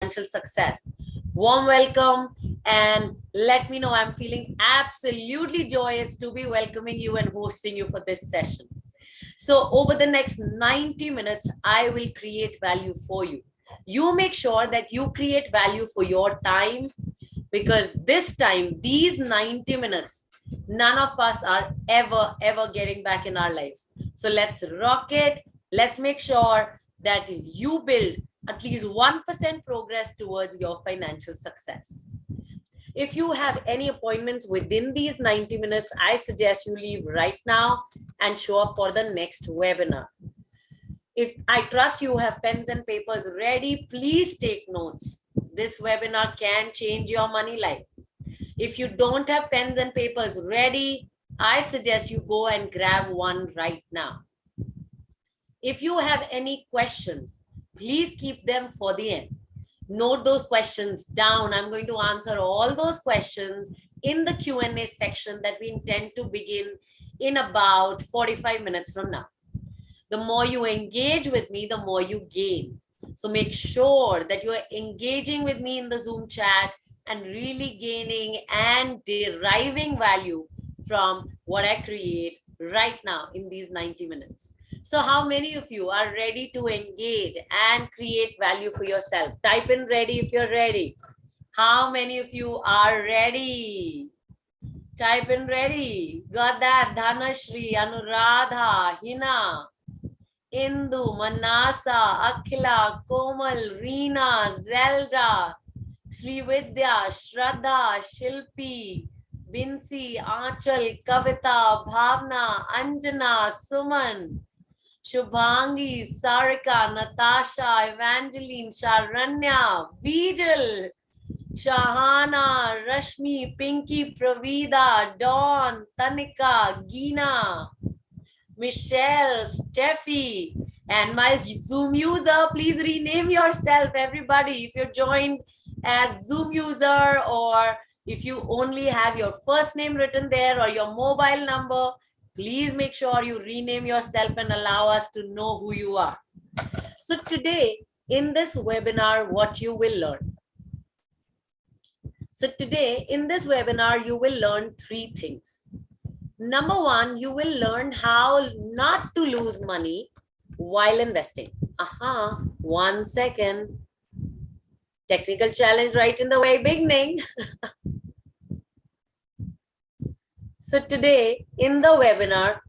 financial success. Warm welcome, and let me know. I'm feeling absolutely joyous to be welcoming you and hosting you for this session. So over the next 90 minutes, I will create value for you. You make sure that you create value for your time, because this time, these 90 minutes, none of us are ever getting back in our lives. So let's rock it. Let's make sure that you build at least 1% progress towards your financial success. If you have any appointments within these 90 minutes, I suggest you leave right now and show up for the next webinar. If I trust you have pens and papers ready, please take notes. This webinar can change your money life. If you don't have pens and papers ready, I suggest you go and grab one right now. If you have any questions, please keep them for the end. Note those questions down. I'm going to answer all those questions in the Q&A section that we intend to begin in about 45 minutes from now. The more you engage with me, the more you gain. So make sure that you are engaging with me in the Zoom chat and really gaining and deriving value from what I create right now in these 90 minutes. So how many of you are ready to engage and create value for yourself? Type in ready if you're ready. How many of you are ready? Type in ready. Got that? Dhanashri, Anuradha, Hina, Indu, Manasa, Akhila, Komal, Reena, Zelda, Srividya, Shraddha, Shilpi, Binsi, Aanchal, Kavita, Bhavna, Anjana, Suman, Shubhangi, Sarika, Natasha, Evangeline, Sharanya, Bijal, Shahana, Rashmi, Pinky, Pravida, Dawn, Tanika, Geena, Michelle, Steffi, and my Zoom user. Please rename yourself, everybody. If you're joined as Zoom user, or if you only have your first name written there or your mobile number, please make sure you rename yourself and allow us to know who you are. So today in this webinar, what you will learn. So today in this webinar, you will learn three things. Number one, you will learn how not to lose money while investing. One second. Technical challenge right in the very beginning. So today in the webinar,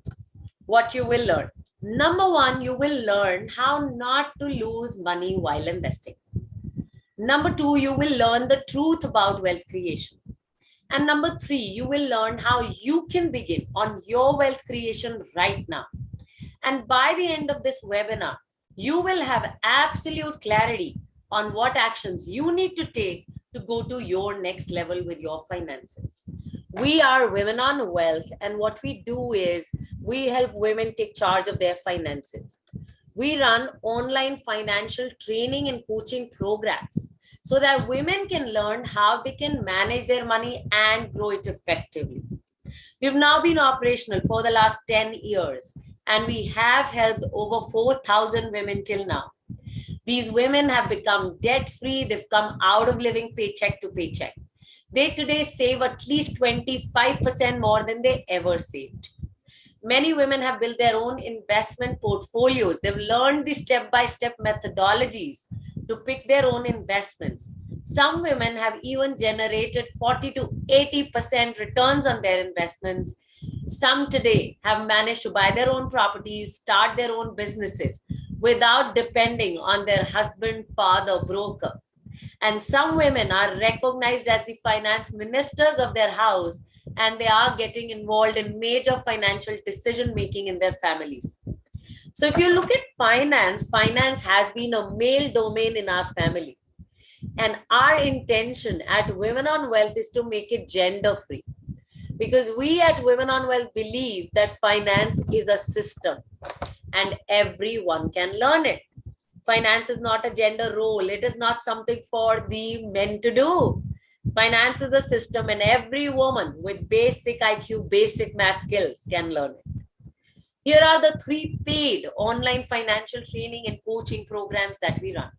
what you will learn. Number one, you will learn how not to lose money while investing. Number two, you will learn the truth about wealth creation. And number three, you will learn how you can begin on your wealth creation right now. And by the end of this webinar, you will have absolute clarity on what actions you need to take to go to your next level with your finances. We are Women on Wealth, and what we do is we help women take charge of their finances. We run online financial training and coaching programs so that women can learn how they can manage their money and grow it effectively. We've now been operational for the last 10 years, and we have helped over 4,000 women till now. These women have become debt-free. They've come out of living paycheck to paycheck. They today save at least 25% more than they ever saved. Many women have built their own investment portfolios. They've learned the step-by-step methodologies to pick their own investments. Some women have even generated 40 to 80% returns on their investments. Some today have managed to buy their own properties, start their own businesses without depending on their husband, father, broker. And some women are recognized as the finance ministers of their house, and they are getting involved in major financial decision-making in their families. So if you look at finance, finance has been a male domain in our families. And our intention at Women on Wealth is to make it gender-free. Because we at Women on Wealth believe that finance is a system and everyone can learn it. Finance is not a gender role. It is not something for the men to do. Finance is a system, and every woman with basic IQ, basic math skills can learn it. Here are the 3 paid online financial training and coaching programs that we run.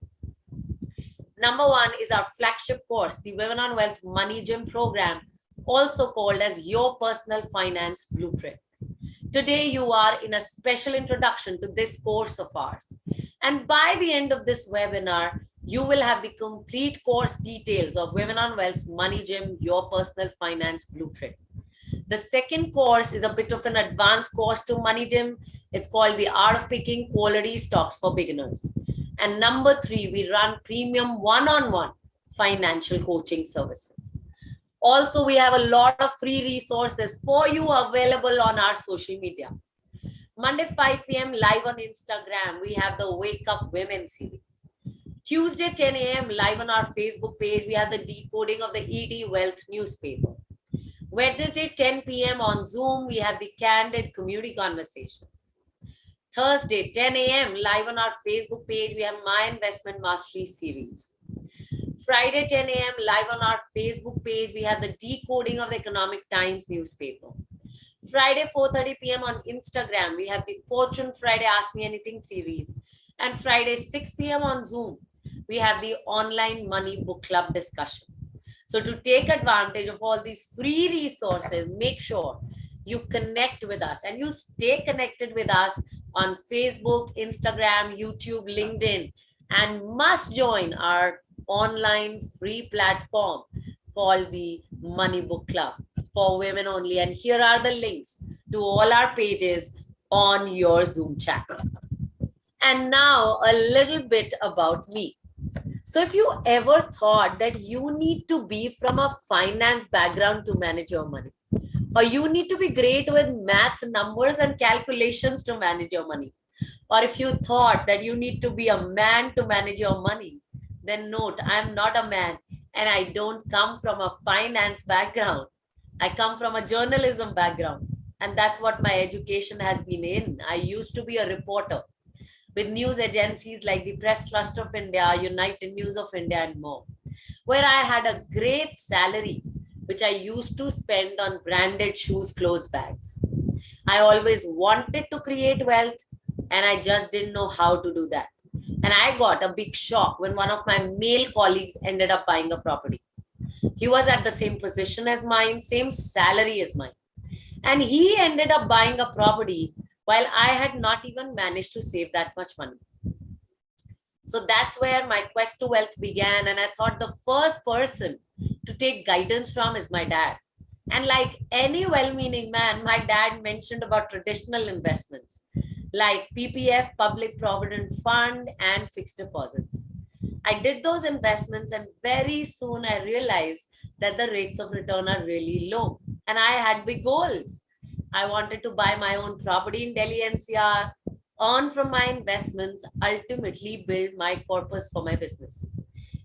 Number one is our flagship course, the Women on Wealth Money Gym program, also called as Your Personal Finance Blueprint. Today, you are in a special introduction to this course of ours. And by the end of this webinar, you will have the complete course details of Women on Wealth's Money Gym, Your Personal Finance Blueprint. The second course is a bit of an advanced course to Money Gym. It's called The Art of Picking Quality Stocks for Beginners. And number three, we run premium one-on-one financial coaching services. Also, we have a lot of free resources for you available on our social media. Monday, 5 p.m. live on Instagram, we have the Wake Up Women series. Tuesday, 10 a.m. live on our Facebook page, we have the decoding of the ED Wealth newspaper. Wednesday, 10 p.m. on Zoom, we have the Candid Community Conversations. Thursday, 10 a.m. live on our Facebook page, we have My Investment Mastery series. Friday, 10 a.m. live on our Facebook page, we have the decoding of the Economic Times newspaper. Friday, 4:30 p.m. on Instagram, we have the Fortune Friday Ask Me Anything series. And Friday, 6 p.m. on Zoom, we have the online money book club discussion. So to take advantage of all these free resources, make sure you connect with us and you stay connected with us on Facebook, Instagram, YouTube, LinkedIn, and must join our online free platform called the Money Book Club for women only. And here are the links to all our pages on your Zoom chat. And now a little bit about me. So if you ever thought that you need to be from a finance background to manage your money, or you need to be great with maths, numbers, and calculations to manage your money, or if you thought that you need to be a man to manage your money, then note, I'm not a man and I don't come from a finance background. I come from a journalism background, and that's what my education has been in. I used to be a reporter with news agencies like the Press Trust of India, United News of India, and more, where I had a great salary, which I used to spend on branded shoes, clothes, bags. I always wanted to create wealth, and I just didn't know how to do that. And I got a big shock when one of my male colleagues ended up buying a property. He was at the same position as mine, same salary as mine. And he ended up buying a property while I had not even managed to save that much money. So that's where my quest to wealth began. And I thought the first person to take guidance from is my dad. And like any well-meaning man, my dad mentioned about traditional investments like PPF, Public Provident Fund, and fixed deposits. I did those investments, and very soon I realized that the rates of return are really low. And I had big goals. I wanted to buy my own property in Delhi NCR, earn from my investments, ultimately build my corpus for my business.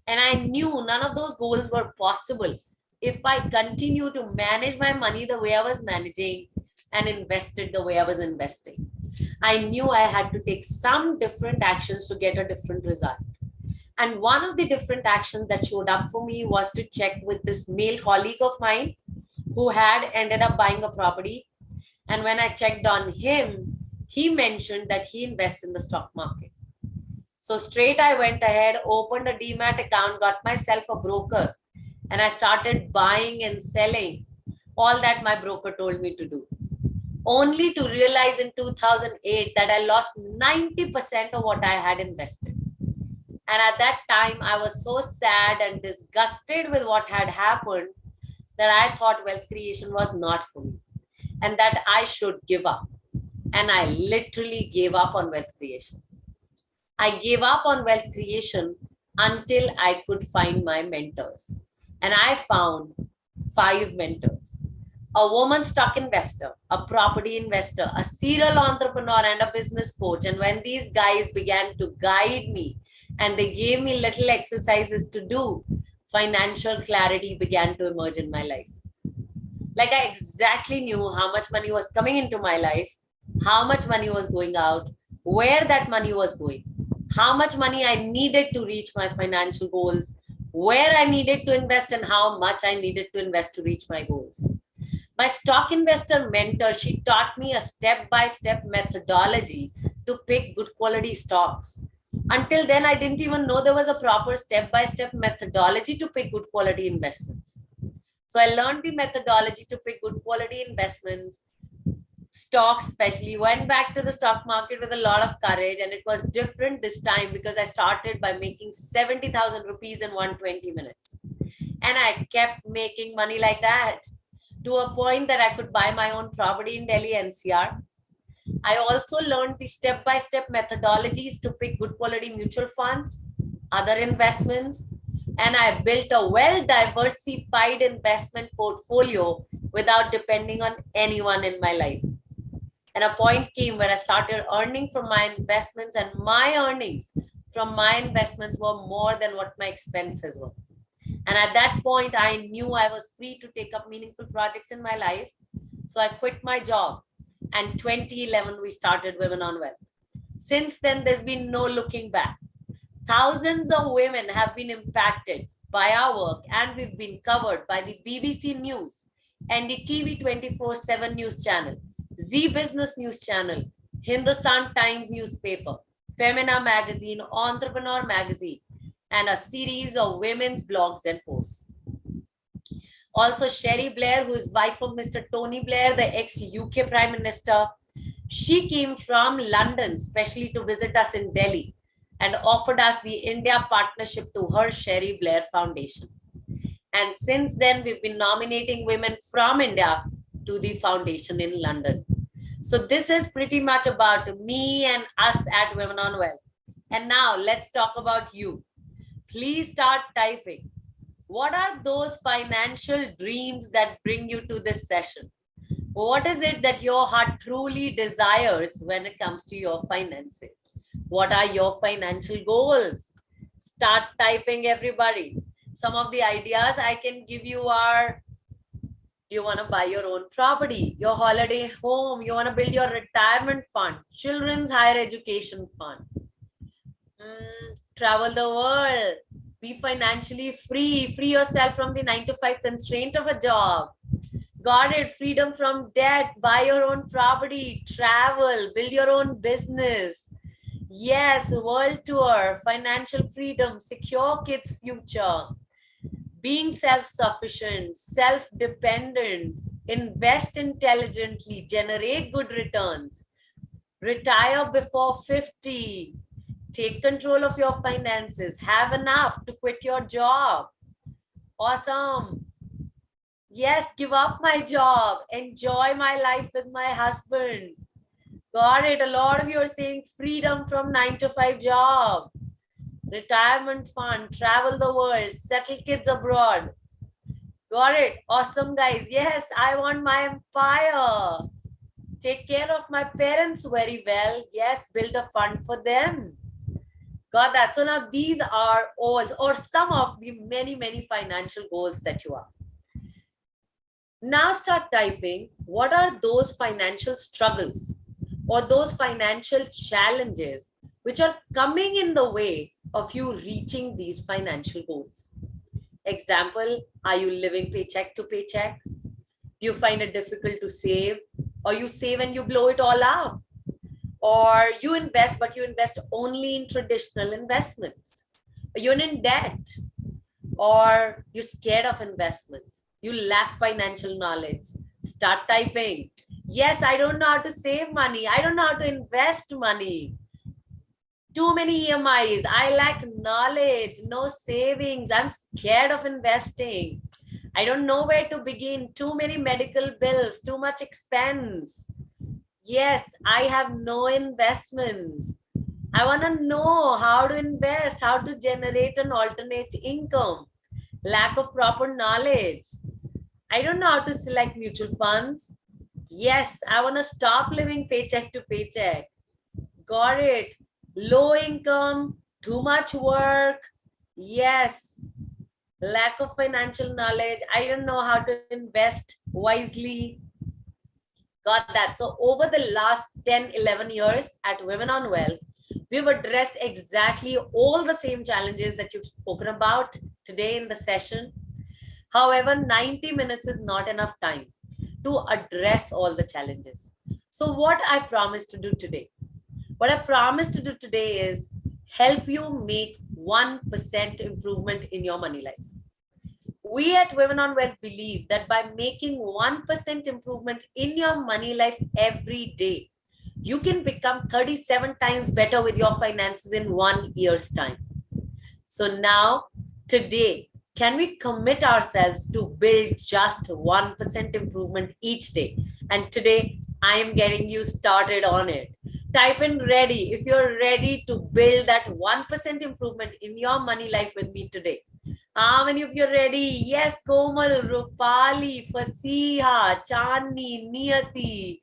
And I knew none of those goals were possible if I continue to manage my money the way I was managing and invested the way I was investing. I knew I had to take some different actions to get a different result. And one of the different actions that showed up for me was to check with this male colleague of mine who had ended up buying a property. And when I checked on him, he mentioned that he invests in the stock market. So straight I went ahead, opened a demat account, got myself a broker, and I started buying and selling all that my broker told me to do. Only to realize in 2008 that I lost 90% of what I had invested. And at that time, I was so sad and disgusted with what had happened that I thought wealth creation was not for me and that I should give up. And I literally gave up on wealth creation. I gave up on wealth creation until I could find my mentors. And I found 5 mentors: a woman stock investor, a property investor, a serial entrepreneur, and a business coach. And when these guys began to guide me and they gave me little exercises to do, financial clarity began to emerge in my life. Like I exactly knew how much money was coming into my life, how much money was going out, where that money was going, how much money I needed to reach my financial goals, where I needed to invest, and how much I needed to invest to reach my goals. My stock investor mentor, she taught me a step-by-step methodology to pick good quality stocks. Until then, I didn't even know there was a proper step-by-step methodology to pick good quality investments. So I learned the methodology to pick good quality investments, stocks especially, went back to the stock market with a lot of courage, and it was different this time because I started by making 70,000 rupees in 120 minutes. And I kept making money like that to a point that I could buy my own property in Delhi NCR. I also learned the step-by-step methodologies to pick good quality mutual funds, other investments, and I built a well-diversified investment portfolio without depending on anyone in my life. And a point came where I started earning from my investments, and my earnings from my investments were more than what my expenses were. And at that point, I knew I was free to take up meaningful projects in my life. So I quit my job. And 2011, we started Women on Wealth. Since then, there's been no looking back. Thousands of women have been impacted by our work, and we've been covered by the BBC News, NDTV 24/7 News Channel, Zee Business News Channel, Hindustan Times newspaper, Femina Magazine, Entrepreneur Magazine, and a series of women's blogs and posts. Also, Sherry Blair, who is wife of Mr. Tony Blair, the ex-UK Prime Minister, she came from London, especially to visit us in Delhi, and offered us the India partnership to her Sherry Blair Foundation. And since then, we've been nominating women from India to the foundation in London. So this is pretty much about me and us at Women on Wealth. And now let's talk about you. Please start typing. What are those financial dreams that bring you to this session? What is it that your heart truly desires when it comes to your finances? What are your financial goals? Start typing, everybody. Some of the ideas I can give you are, you want to buy your own property, your holiday home, you want to build your retirement fund, children's higher education fund, travel the world, be financially free, free yourself from the 9-to-5 constraint of a job. Got it, freedom from debt, buy your own property, travel, build your own business. Yes, world tour, financial freedom, secure kids' future, being self-sufficient, self-dependent, invest intelligently, generate good returns, retire before 50, take control of your finances, have enough to quit your job. Awesome. Yes, give up my job, enjoy my life with my husband. Got it. A lot of you are saying freedom from 9-to-5 job, retirement fund, travel the world, settle kids abroad. Got it. Awesome, guys. Yes, I want my empire. Take care of my parents very well. Yes, build a fund for them. Got that. So now these are all or some of the many financial goals that you are. Now start typing. What are those financial struggles or those financial challenges which are coming in the way of you reaching these financial goals? Example, are you living paycheck to paycheck? Do you find it difficult to save? Or you save and you blow it all out? Or you invest, but you invest only in traditional investments? Or you're in debt? Or you're scared of investments? You lack financial knowledge? Start typing. Yes, I don't know how to save money. I don't know how to invest money. Too many EMIs. I lack knowledge, no savings. I'm scared of investing. I don't know where to begin. Too many medical bills, too much expense. Yes, I have no investments. I want to know how to invest, how to generate an alternate income. Lack of proper knowledge. I don't know how to select mutual funds. Yes, I want to stop living paycheck to paycheck. Got it. Low income, too much work. Yes. Lack of financial knowledge. I don't know how to invest wisely. Got that. So over the last 10-11 years at Women on Wealth, we've addressed exactly all the same challenges that you've spoken about today in the session. However, 90 minutes is not enough time to address all the challenges. So what I promised to do today? What I promised to do today is help you make 1% improvement in your money life. We at Women on Wealth believe that by making 1% improvement in your money life every day, you can become 37 times better with your finances in 1 year's time. So now, today, can we commit ourselves to build just 1% improvement each day? And today, I am getting you started on it. Type in ready if you're ready to build that 1% improvement in your money life with me today. How many of you are ready? Yes, Komal, Rupali, Fasiha, Chandni, Niyati,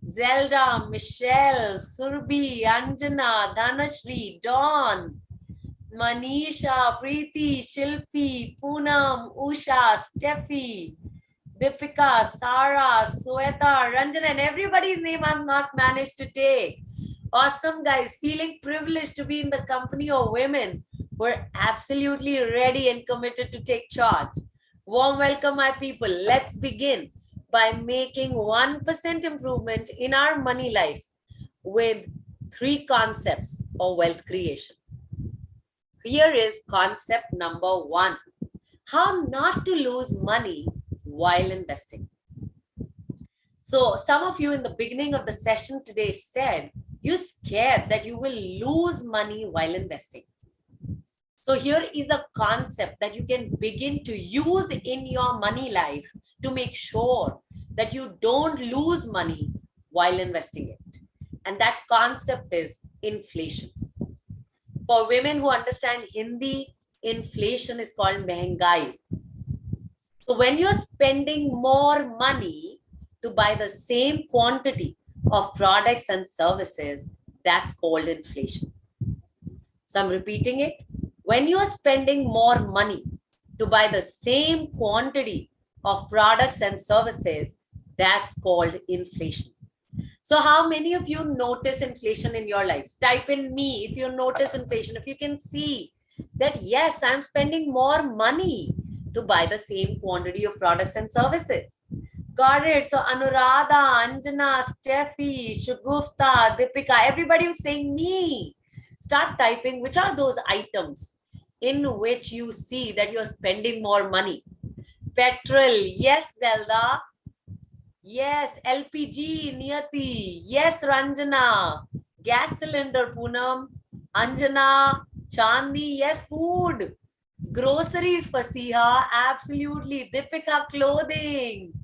Zelda, Michelle, Surbi, Anjana, Dhanashri, Dawn, Manisha, Preeti, Shilpi, Poonam, Usha, Steffi, Deepika, Sarah, Sweta, Ranjan, and everybody's name I've not managed to take. Awesome, guys. Feeling privileged to be in the company of women who are absolutely ready and committed to take charge. Warm welcome, my people. Let's begin by making 1% improvement in our money life with 3 concepts of wealth creation. Here is concept number 1. How not to lose money while investing. So some of you in the beginning of the session today said you're scared that you will lose money while investing. So here is a concept that you can begin to use in your money life to make sure that you don't lose money while investing it. And that concept is inflation. For women who understand Hindi, inflation is called mehengai. So when you're spending more money to buy the same quantity of products and services, that's called inflation. So I'm repeating it. When you're spending more money to buy the same quantity of products and services, that's called inflation. So how many of you notice inflation in your lives? Type in me if you notice inflation, if you can see that, yes, I'm spending more money to buy the same quantity of products and services. Got it. So Anuradha, Anjana, Steffi, Shugufta, Deepika, everybody who's saying me, start typing which are those items in which you see that you're spending more money. Petrol, yes, Zelda. Yes, LPG, Niyati. Yes, Ranjana. Gas cylinder, Poonam. Anjana, Chandni. Yes, food. Groceries, Fasiha. Absolutely. Deepika, clothing.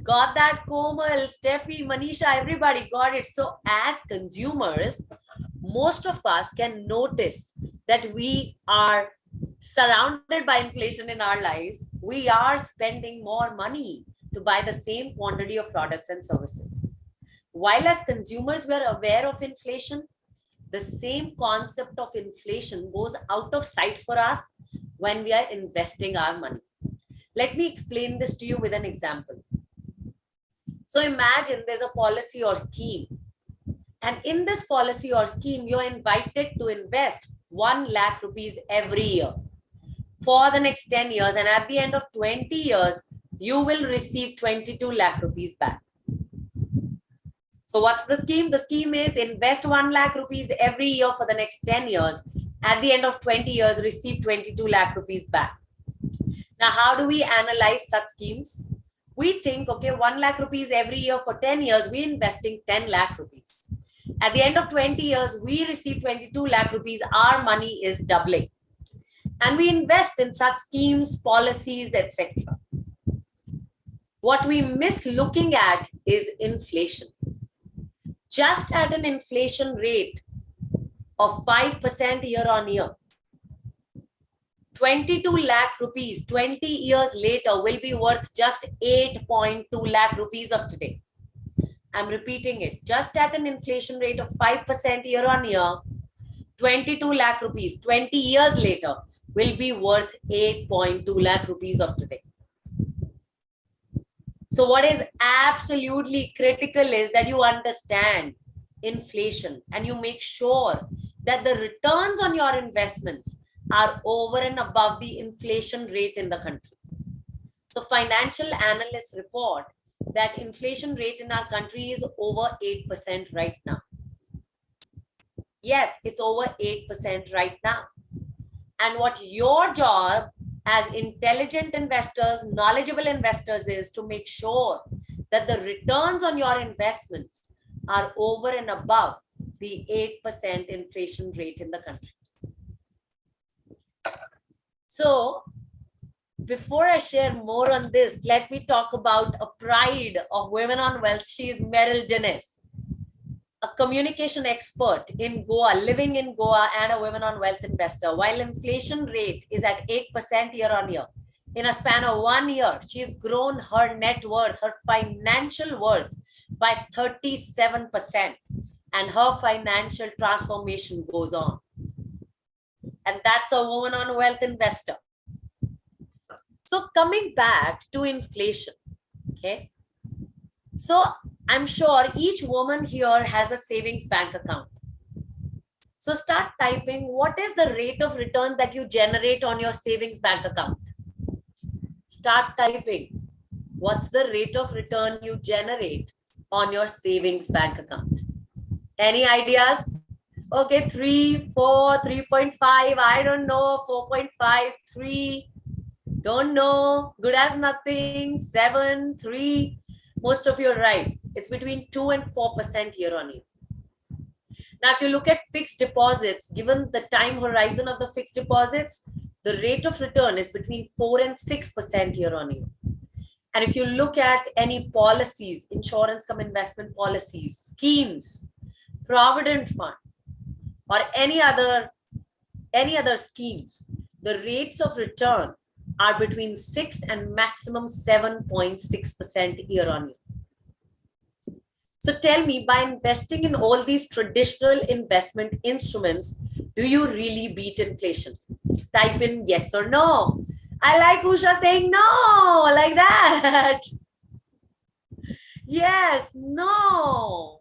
Got that, Komal, Steffi, Manisha, everybody got it. So as consumers, most of us can notice that we are surrounded by inflation in our lives. We are spending more money to buy the same quantity of products and services. While as consumers, we are aware of inflation, the same concept of inflation goes out of sight for us when we are investing our money. Let me explain this to you with an example. So imagine there's a policy or scheme. And in this policy or scheme, you're invited to invest 1 lakh rupees every year for the next 10 years. And at the end of 20 years, you will receive 22 lakh rupees back. So what's the scheme? The scheme is invest 1 lakh rupees every year for the next 10 years. At the end of 20 years, receive 22 lakh rupees back. Now, how do we analyze such schemes? We think, okay, 1 lakh rupees every year for 10 years, we're investing 10 lakh rupees. At the end of 20 years, we receive 22 lakh rupees. Our money is doubling. And we invest in such schemes, policies, etc. What we miss looking at is inflation. Just at an inflation rate of 5% year on year, 22 lakh rupees 20 years later will be worth just 8.2 lakh rupees of today. I'm repeating it. Just at an inflation rate of 5% year on year, 22 lakh rupees 20 years later will be worth 8.2 lakh rupees of today. So what is absolutely critical is that you understand inflation and you make sure that the returns on your investments are over and above the inflation rate in the country. So financial analysts report that inflation rate in our country is over 8% right now. Yes, it's over 8% right now. And what your job as intelligent investors, knowledgeable investors is to make sure that the returns on your investments are over and above the 8% inflation rate in the country. So before I share more on this, let me talk about a pride of women on wealth. She is Meryl Dennis, a communication expert in Goa, living in Goa, and a women on wealth investor. While inflation rate is at 8% year on year, in a span of 1 year, she's grown her net worth, her financial worth by 37%, and her financial transformation goes on. And that's a woman on wealth investor. So coming back to inflation, okay? So I'm sure each woman here has a savings bank account. So start typing, what is the rate of return that you generate on your savings bank account? Start typing, what's the rate of return you generate on your savings bank account? Any ideas? Okay, 3, 4, 3.5, I don't know, 4.5, 3, don't know, good as nothing, 7, 3. Most of you are right. It's between 2 and 4% year on year. Now, if you look at fixed deposits, given the time horizon of the fixed deposits, the rate of return is between 4 and 6% year on year. And if you look at any policies, insurance cum investment policies, schemes, provident fund, or any other schemes, the rates of return are between 6 and maximum 7.6% year on year. So tell me, by investing in all these traditional investment instruments, do you really beat inflation? Type in yes or no. I like Usha saying no, like that. Yes, no.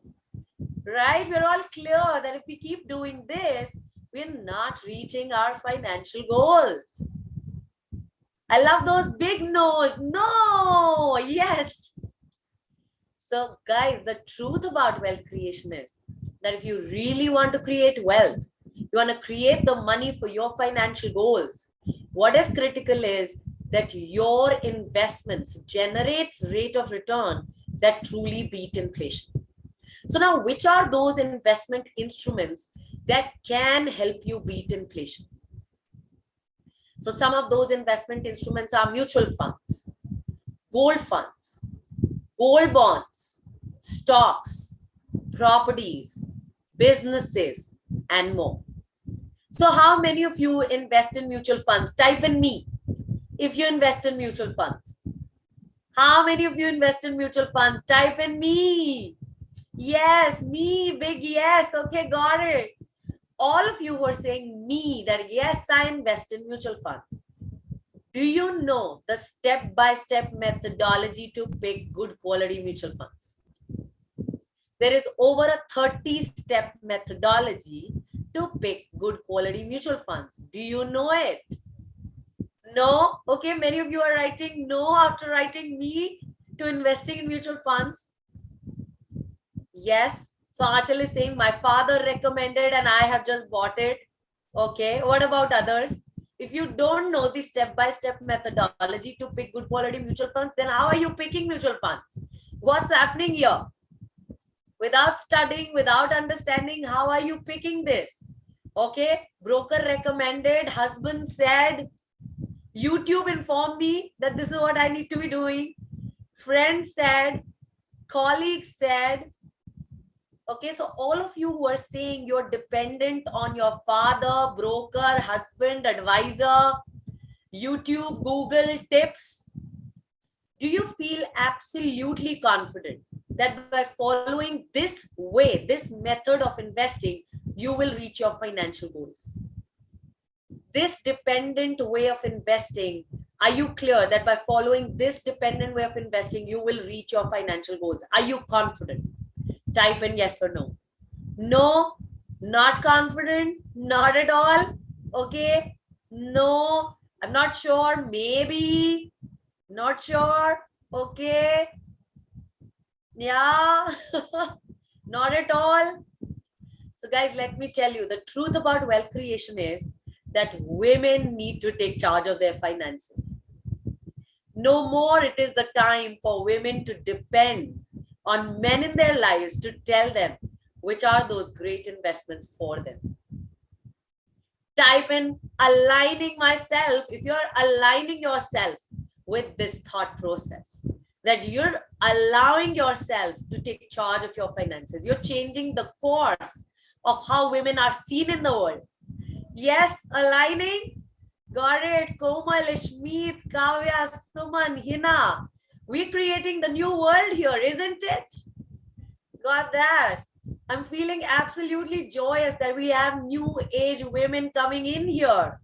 Right? We're all clear that if we keep doing this, we're not reaching our financial goals. I love those big no's. No, yes. So guys, the truth about wealth creation is that if you really want to create wealth, you want to create the money for your financial goals, what is critical is that your investments generates rate of return that truly beat inflation. So now, which are those investment instruments that can help you beat inflation? So some of those investment instruments are mutual funds, gold bonds, stocks, properties, businesses, and more. So how many of you invest in mutual funds? Type in me if you invest in mutual funds. How many of you invest in mutual funds? Type in me. Yes, me, big yes. Okay, got it. All of you were saying me, that yes, I invest in mutual funds. Do you know the step-by-step methodology to pick good quality mutual funds? There is over a 30-step methodology to pick good quality mutual funds. Do you know it? No? Okay, many of you are writing no after writing me to investing in mutual funds. Yes. So Achal is saying my father recommended and I have just bought it. Okay. What about others? If you don't know the step-by-step methodology to pick good quality mutual funds, then how are you picking mutual funds? What's happening here? Without studying, without understanding, how are you picking this? Okay. Broker recommended, husband said, YouTube informed me that this is what I need to be doing. Friend said, colleagues said. Okay, so all of you who are saying you're dependent on your father, broker, husband, advisor, YouTube, Google tips, do you feel absolutely confident that by following this way, this method of investing, you will reach your financial goals? This dependent way of investing, are you clear that by following this dependent way of investing, you will reach your financial goals? Are you confident? Type in yes or no. No, not confident, not at all. Okay, no, I'm not sure, maybe, not sure. Okay, yeah, not at all. So guys, let me tell you, the truth about wealth creation is that women need to take charge of their finances. No more it is the time for women to depend on men in their lives to tell them which are those great investments for them. Type in aligning myself if you're aligning yourself with this thought process, that you're allowing yourself to take charge of your finances. You're changing the course of how women are seen in the world. Yes, aligning. Got it. Komal, Ishmeet, Kavya, Suman, Hina. We're creating the new world here, isn't it? Got that. I'm feeling absolutely joyous that we have new age women coming in here.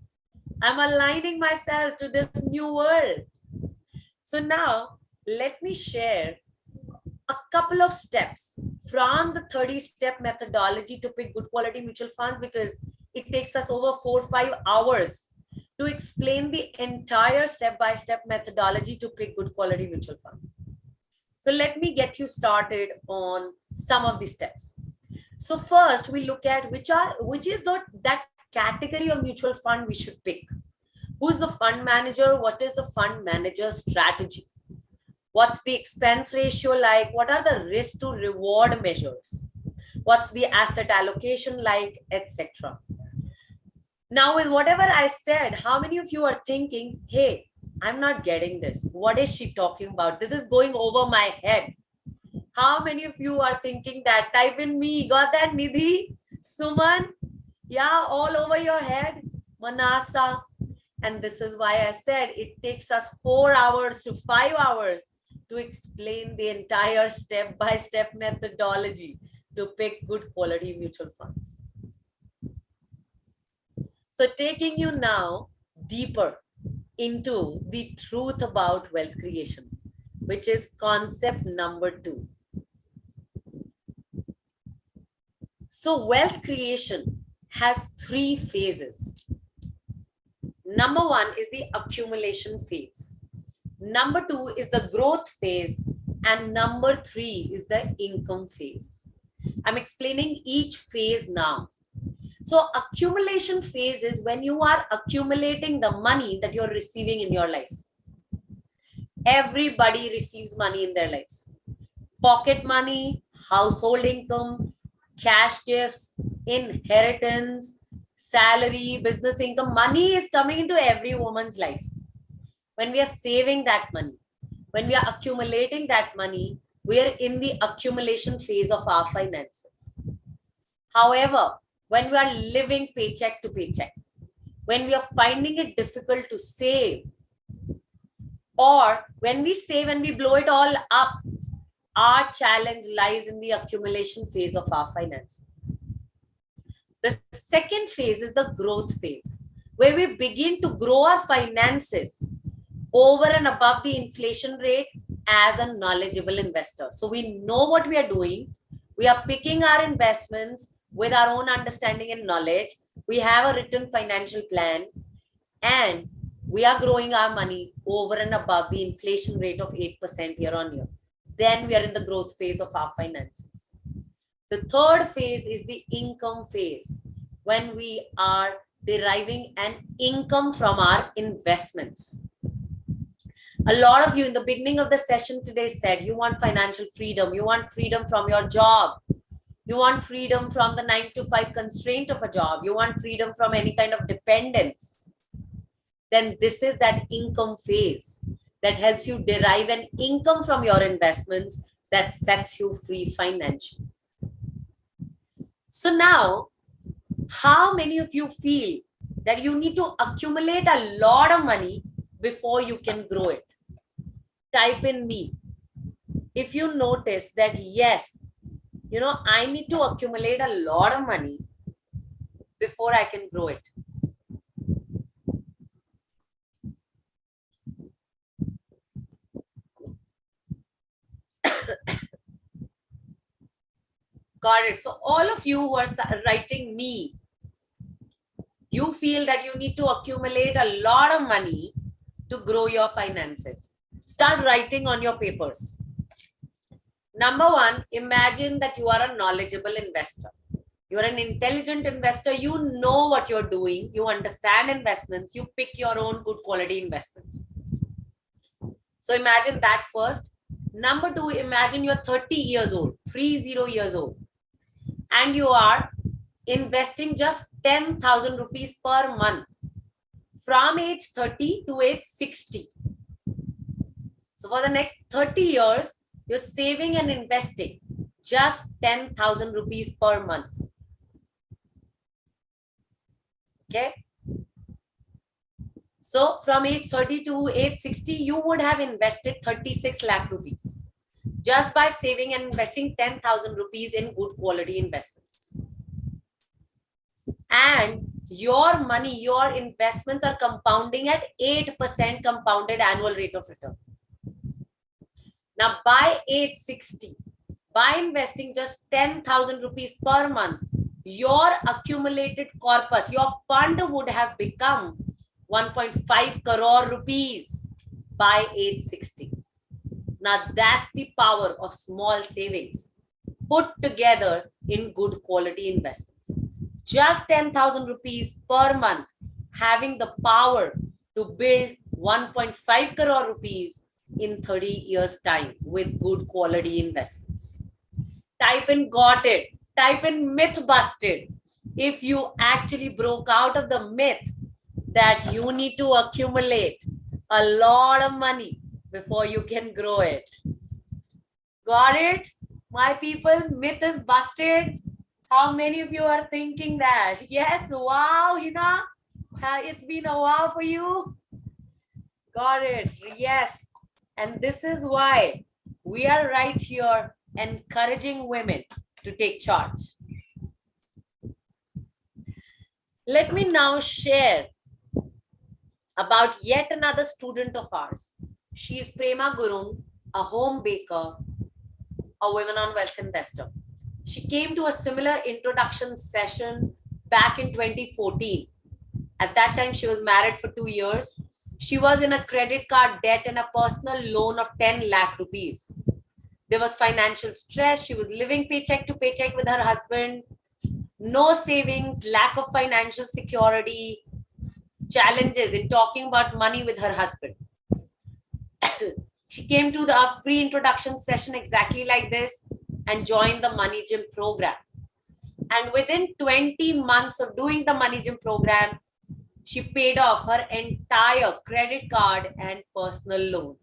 I'm aligning myself to this new world. So now let me share a couple of steps from the 30-step methodology to pick good quality mutual funds, because it takes us over 4 or 5 hours to explain the entire step-by-step methodology to pick good quality mutual funds. So let me get you started on some of the steps. So first we look at which is that category of mutual fund we should pick. Who's the fund manager? What is the fund manager strategy? What's the expense ratio like? What are the risk to reward measures? What's the asset allocation like, etc. Now, with whatever I said, how many of you are thinking, hey, I'm not getting this. What is she talking about? This is going over my head. How many of you are thinking that? Type in me. Got that, Nidhi? Suman? Yeah, all over your head. Manasa. And this is why I said it takes us 4 hours to 5 hours to explain the entire step-by-step methodology to pick good quality mutual funds. So taking you now deeper into the truth about wealth creation, which is concept number 2. So wealth creation has 3 phases. Number 1 is the accumulation phase. Number 2 is the growth phase. And number 3 is the income phase. I'm explaining each phase now. So accumulation phase is when you are accumulating the money that you're receiving in your life. Everybody receives money in their lives. Pocket money, household income, cash gifts, inheritance, salary, business income. Money is coming into every woman's life. When we are saving that money, when we are accumulating that money, we are in the accumulation phase of our finances. However, when we are living paycheck to paycheck, when we are finding it difficult to save, or when we save and we blow it all up, our challenge lies in the accumulation phase of our finances. The second phase is the growth phase, where we begin to grow our finances over and above the inflation rate as a knowledgeable investor. So we know what we are doing. We are picking our investments with our own understanding and knowledge. We have a written financial plan, and we are growing our money over and above the inflation rate of 8% year on year. Then we are in the growth phase of our finances. The third phase is the income phase, when we are deriving an income from our investments. A lot of you in the beginning of the session today said you want financial freedom. You want freedom from your job. You want freedom from the 9-to-5 constraint of a job. You want freedom from any kind of dependence. Then this is that income phase that helps you derive an income from your investments that sets you free financially. So now, how many of you feel that you need to accumulate a lot of money before you can grow it? Type in me. If you notice that, yes, I need to accumulate a lot of money before I can grow it. Got it. So all of you who are writing me, you feel that you need to accumulate a lot of money to grow your finances. Start writing on your papers. Number 1, imagine that you are a knowledgeable investor. You're an intelligent investor. You know what you're doing. You understand investments. You pick your own good quality investments. So imagine that first. Number two, imagine you're 30 years old, 30 years old, and you are investing just 10,000 rupees per month from age 30 to age 60. So for the next 30 years, you're saving and investing just 10,000 rupees per month. Okay. So from age 30 to age 60, you would have invested 36 lakh rupees just by saving and investing 10,000 rupees in good quality investments. And your money, your investments are compounding at 8% compounded annual rate of return. Now, by age 60, by investing just 10,000 rupees per month, your accumulated corpus, your fund would have become 1.5 crore rupees by age 60. Now, that's the power of small savings put together in good quality investments. Just 10,000 rupees per month, having the power to build 1.5 crore rupees in 30 years' time with good quality investments. Type in got it. Type in myth busted. If you actually broke out of the myth that you need to accumulate a lot of money before you can grow it. Got it? My people, myth is busted. How many of you are thinking that? Yes, wow, Hina. It's been a while for you. Got it. Yes. And this is why we are right here encouraging women to take charge. Let me now share about yet another student of ours. She's Prema Gurung, a home baker, a women on wealth investor. She came to a similar introduction session back in 2014. At that time, she was married for 2 years. She was in a credit card debt and a personal loan of 10 lakh rupees. There was financial stress. She was living paycheck to paycheck with her husband. No savings, lack of financial security, challenges in talking about money with her husband. She came to the pre-introduction session exactly like this and joined the Money Gym program. And within 20 months of doing the Money Gym program, she paid off her entire credit card and personal loan.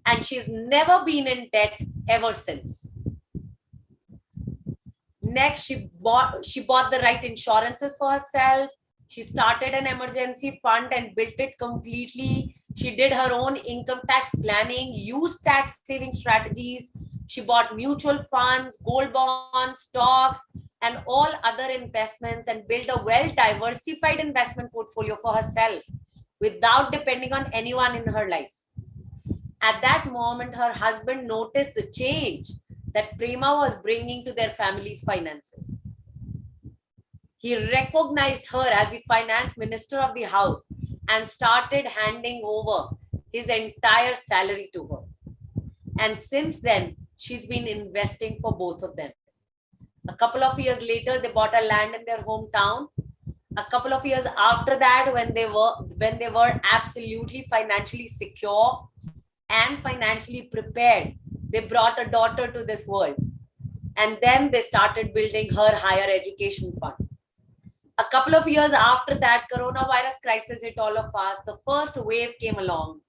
And she's never been in debt ever since. Next, she bought the right insurances for herself. She started an emergency fund and built it completely. She did her own income tax planning, used tax saving strategies. She bought mutual funds, gold bonds, stocks, and all other investments and built a well-diversified investment portfolio for herself without depending on anyone in her life. At that moment, her husband noticed the change that Prema was bringing to their family's finances. He recognized her as the finance minister of the house and started handing over his entire salary to her. And since then, she's been investing for both of them. A couple of years later, they bought a land in their hometown. A couple of years after that, when they were absolutely financially secure and financially prepared, they brought a daughter to this world. And then they started building her higher education fund. A couple of years after that, coronavirus crisis hit all of us. The first wave came along.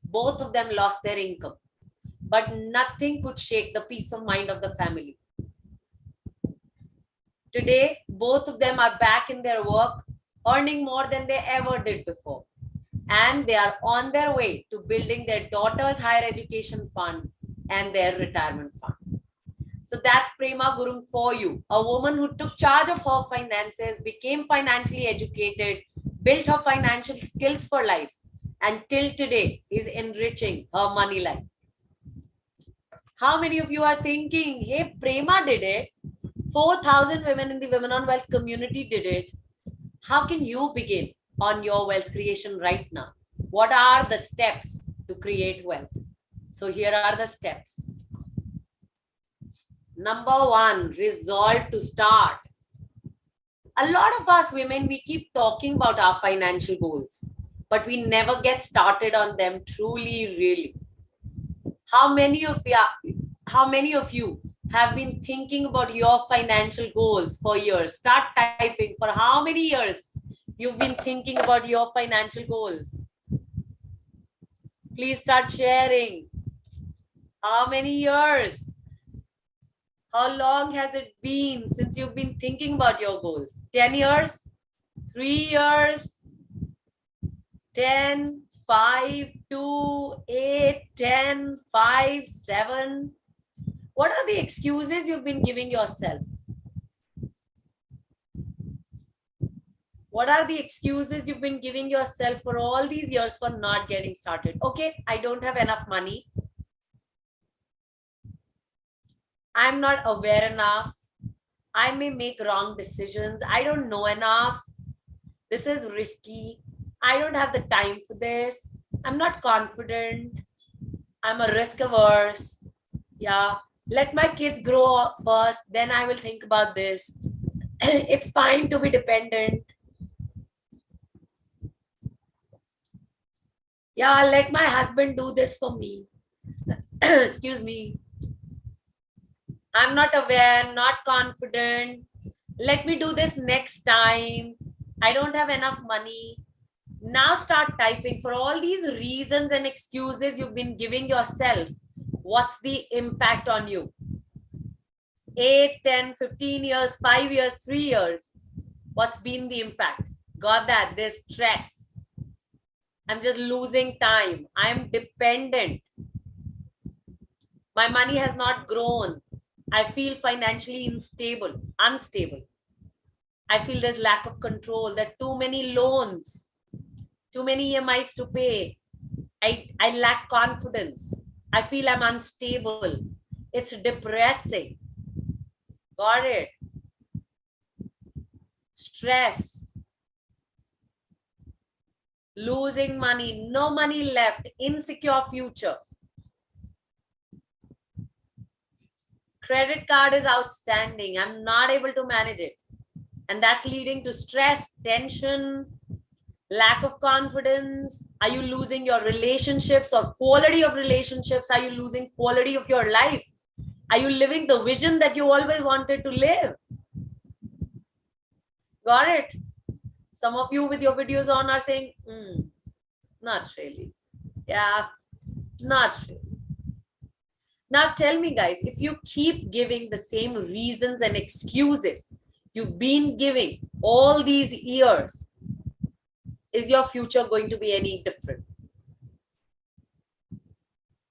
Both of them lost their income, but nothing could shake the peace of mind of the family. Today, both of them are back in their work, earning more than they ever did before. And they are on their way to building their daughter's higher education fund and their retirement fund. So that's Prema Gurung for you, a woman who took charge of her finances, became financially educated, built her financial skills for life, and till today is enriching her money life. How many of you are thinking, hey, Prema did it? 4,000 women in the Women on Wealth community did it. How can you begin on your wealth creation right now? What are the steps to create wealth? So here are the steps. Number one, resolve to start. A lot of us women, we keep talking about our financial goals, but we never get started on them truly, really. How many of you have been thinking about your financial goals for years? Start typing. For how many years you've been thinking about your financial goals? Please start sharing. How many years? How long has it been since you've been thinking about your goals? 10 years? 3 years? 10, 5, 2, 8, 10, 5, 7. What are the excuses you've been giving yourself? What are the excuses you've been giving yourself for all these years for not getting started? Okay, I don't have enough money. I'm not aware enough. I may make wrong decisions. I don't know enough. This is risky. I don't have the time for this. I'm not confident. I'm a risk averse. Yeah, let my kids grow up first, then I will think about this. It's fine to be dependent. Yeah, let my husband do this for me. Excuse me. I'm not aware, not confident. Let me do this next time. I don't have enough money. Now start typing. For all these reasons and excuses you've been giving yourself, what's the impact on you? 8, 10, 15 years, 5 years, 3 years. What's been the impact? Got that? There's stress. I'm just losing time. I'm dependent. My money has not grown. I feel financially unstable. I feel there's lack of control. There are too many loans, too many EMIs to pay. I lack confidence. I feel I'm unstable. It's depressing. Got it? Stress. Losing money, no money left, insecure future. Credit card is outstanding. I'm not able to manage it. And that's leading to stress, tension, lack of confidence. Are you losing your relationships or quality of relationships? Are you losing quality of your life? Are you living the vision that you always wanted to live? Got it? Some of you with your videos on are saying, not really. Yeah, not really. Now tell me, guys, if you keep giving the same reasons and excuses you've been giving all these years, is your future going to be any different?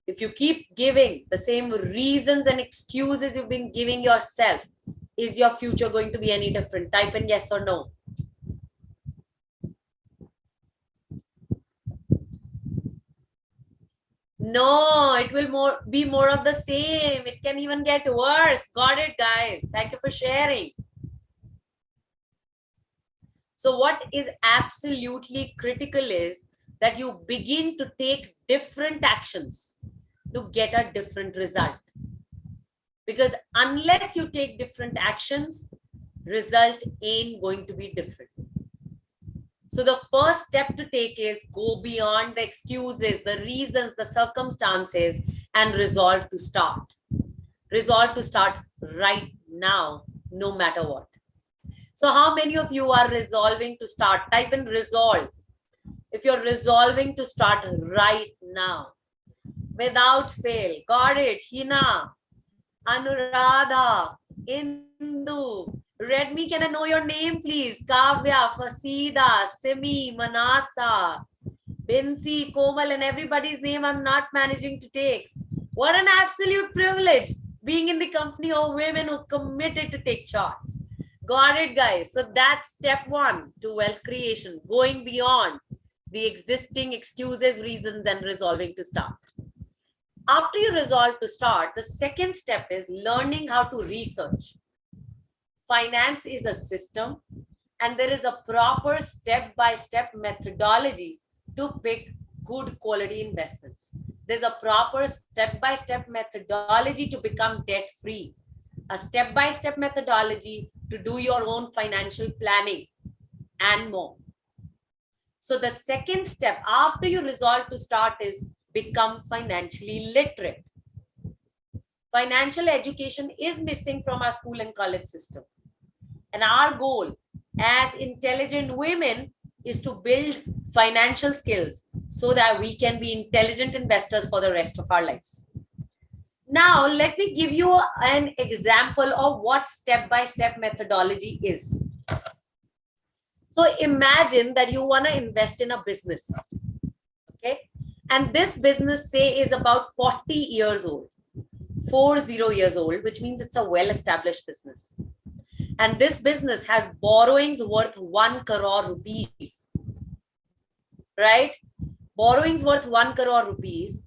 If you keep giving the same reasons and excuses you've been giving yourself, is your future going to be any different? Type in yes or no. No, it will be more of the same. It can even get worse. Got it, guys? Thank you for sharing. So what is absolutely critical is that you begin to take different actions to get a different result. Because unless you take different actions, result ain't going to be different. So the first step to take is go beyond the excuses, the reasons, the circumstances, and resolve to start. Resolve to start right now, no matter what. So how many of you are resolving to start? Type in resolve. If you're resolving to start right now, without fail. Got it? Hina, Anuradha, Indu, Redmi, can I know your name, please? Kavya, Fasida, Simi, Manasa, Binsi, Komal, and everybody's name I'm not managing to take. What an absolute privilege being in the company of women who committed to take charge. Got it, guys? So that's step one to wealth creation, going beyond the existing excuses, reasons, and resolving to start. After you resolve to start, the second step is learning how to research. Finance is a system, and there is a proper step-by-step methodology to pick good quality investments. There's a proper step-by-step methodology to become debt-free. a step-by-step methodology to do your own financial planning and more. So the second step after you resolve to start is become financially literate. Financial education is missing from our school and college system. And our goal as intelligent women is to build financial skills so that we can be intelligent investors for the rest of our lives. Now, let me give you an example of what step-by-step methodology is. So imagine that you want to invest in a business, okay? And this business, say, is about 40 years old, 40 years old, which means it's a well-established business. And this business has borrowings worth 1 crore rupees, right? Borrowings worth 1 crore rupees.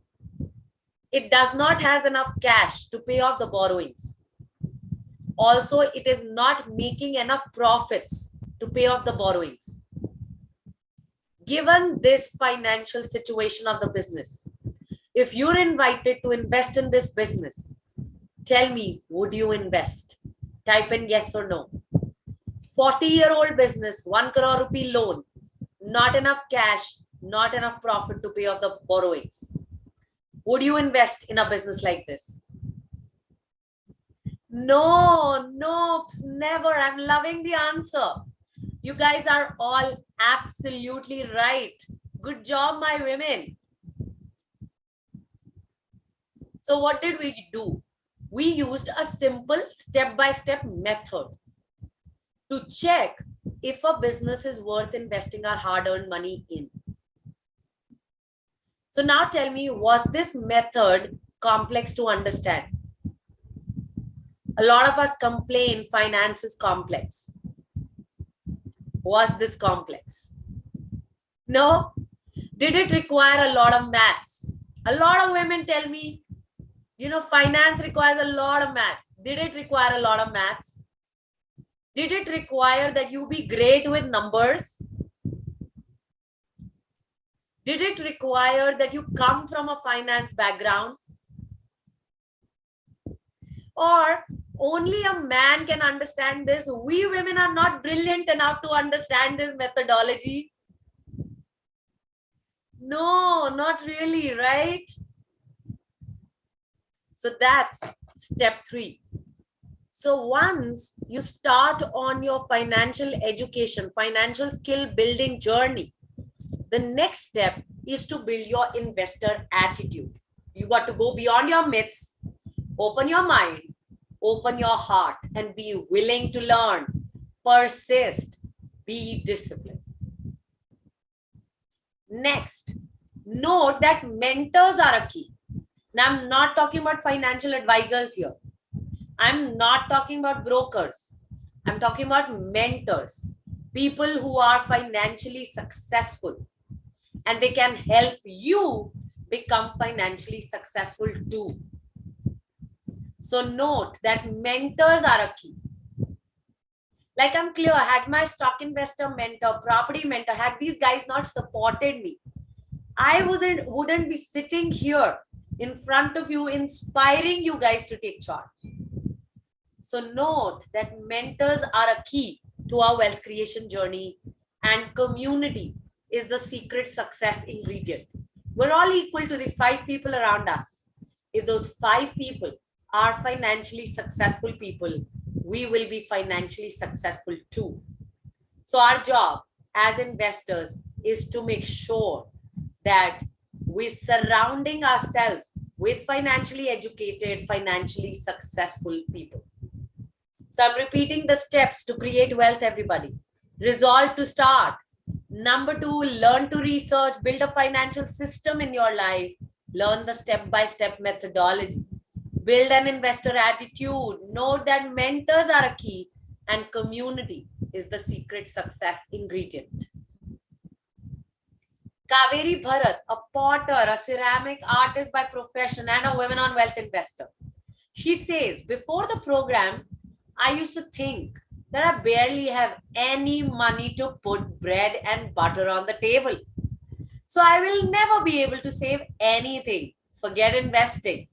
It does not have enough cash to pay off the borrowings. Also, it is not making enough profits to pay off the borrowings. Given this financial situation of the business, if you're invited to invest in this business, tell me, would you invest? Type in yes or no. 40-year-old business, 1 crore rupee loan, not enough cash, not enough profit to pay off the borrowings. Would you invest in a business like this? No, nope, never. I'm loving the answer. You guys are all absolutely right. Good job, my women. So what did we do? We used a simple step-by-step method to check if a business is worth investing our hard-earned money in. So now tell me, was this method complex to understand? A lot of us complain finance is complex. Was this complex? No. Did it require a lot of maths? A lot of women tell me, you know, finance requires a lot of maths. Did it require a lot of maths? Did it require that you be great with numbers? Did it require that you come from a finance background? Or only a man can understand this? We women are not brilliant enough to understand this methodology. No, not really, right? So that's step 3. So once you start on your financial education, financial skill building journey, the next step is to build your investor attitude. You got to go beyond your myths, open your mind, open your heart, and be willing to learn, persist, be disciplined. Next, note that mentors are a key. Now, I'm not talking about financial advisors here. I'm not talking about brokers. I'm talking about mentors, people who are financially successful, and they can help you become financially successful too. So note that mentors are a key. Like I'm clear, had my stock investor mentor, property mentor, had these guys not supported me, I wouldn't be sitting here in front of you, inspiring you guys to take charge. So note that mentors are a key to our wealth creation journey, and community is the secret success ingredient. We're all equal to the 5 people around us. If those 5 people are financially successful people, we will be financially successful too. So our job as investors is to make sure that we're surrounding ourselves with financially educated, financially successful people. So I'm repeating the steps to create wealth, everybody. Resolve to start. Number 2, learn to research, build a financial system in your life, learn the step-by-step methodology, build an investor attitude, note that mentors are a key, and community is the secret success ingredient. Kaveri Bharat, a potter, a ceramic artist by profession, and a women on wealth investor. She says, before the program, I used to think that I barely have any money to put bread and butter on the table. So I will never be able to save anything. Forget investing.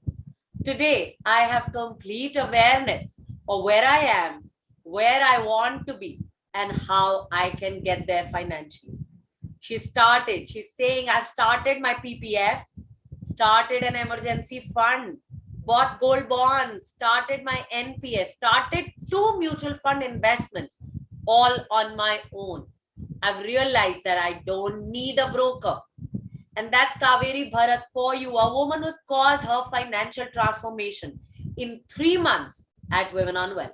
Today, I have complete awareness or where I am, where I want to be, and how I can get there financially. She's saying, I've started my PPF, started an emergency fund, bought gold bonds, started my NPS, started 2 mutual fund investments, all on my own. I've realized that I don't need a broker. And that's Kaveri Bharat for you, a woman who's caused her financial transformation in 3 months at Women on Wealth.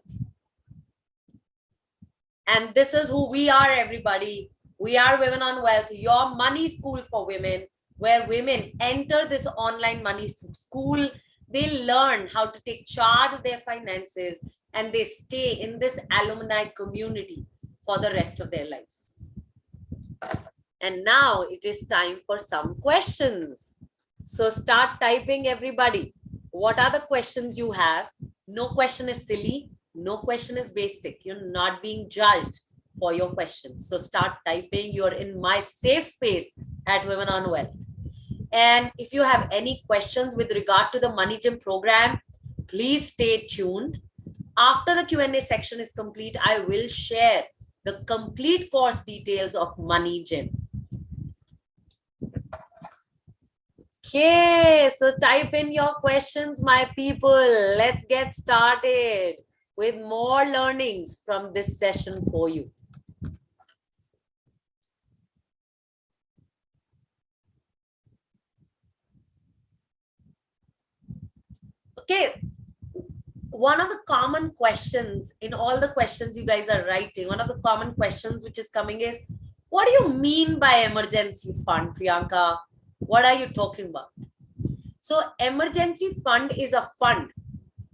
And this is who we are, everybody. We are Women on Wealth, your money school for women, where women enter this online money school. They learn how to take charge of their finances, and they stay in this alumni community for the rest of their lives. And now it is time for some questions. So start typing, everybody. What are the questions you have? No question is silly. No question is basic. You're not being judged for your questions. So start typing. You're in my safe space at Women on Wealth. And if you have any questions with regard to the Money Gym program, please stay tuned. After the Q&A section is complete, I will share the complete course details of Money Gym. Okay, so type in your questions, my people. Let's get started with more learnings from this session for you. Okay, one of the common questions in all the questions you guys are writing, one of the common questions which is coming is, what do you mean by emergency fund, Priyanka? What are you talking about? So emergency fund is a fund.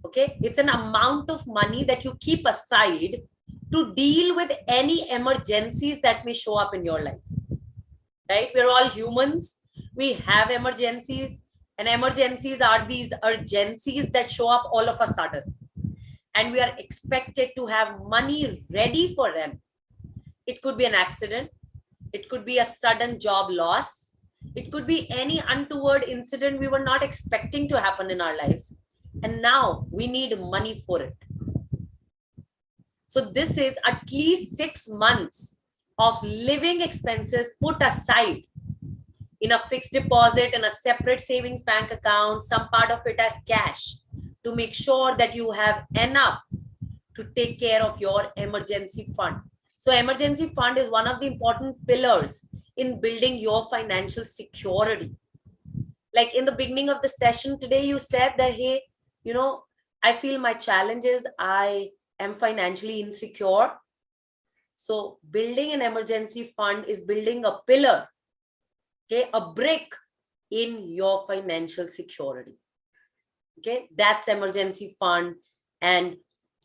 Okay, it's an amount of money that you keep aside to deal with any emergencies that may show up in your life. Right? We're all humans. We have emergencies, and emergencies are these urgencies that show up all of a sudden. And we are expected to have money ready for them. It could be an accident. It could be a sudden job loss. It could be any untoward incident we were not expecting to happen in our lives. And now we need money for it. So this is at least 6 months of living expenses put aside in a fixed deposit, in a separate savings bank account, some part of it as cash, to make sure that you have enough to take care of your emergency fund. So emergency fund is one of the important pillars in building your financial security. Like in the beginning of the session today, you said that, hey, you know, I feel my challenge is I am financially insecure. So building an emergency fund is building a pillar, okay, a brick in your financial security. Okay, that's emergency fund. And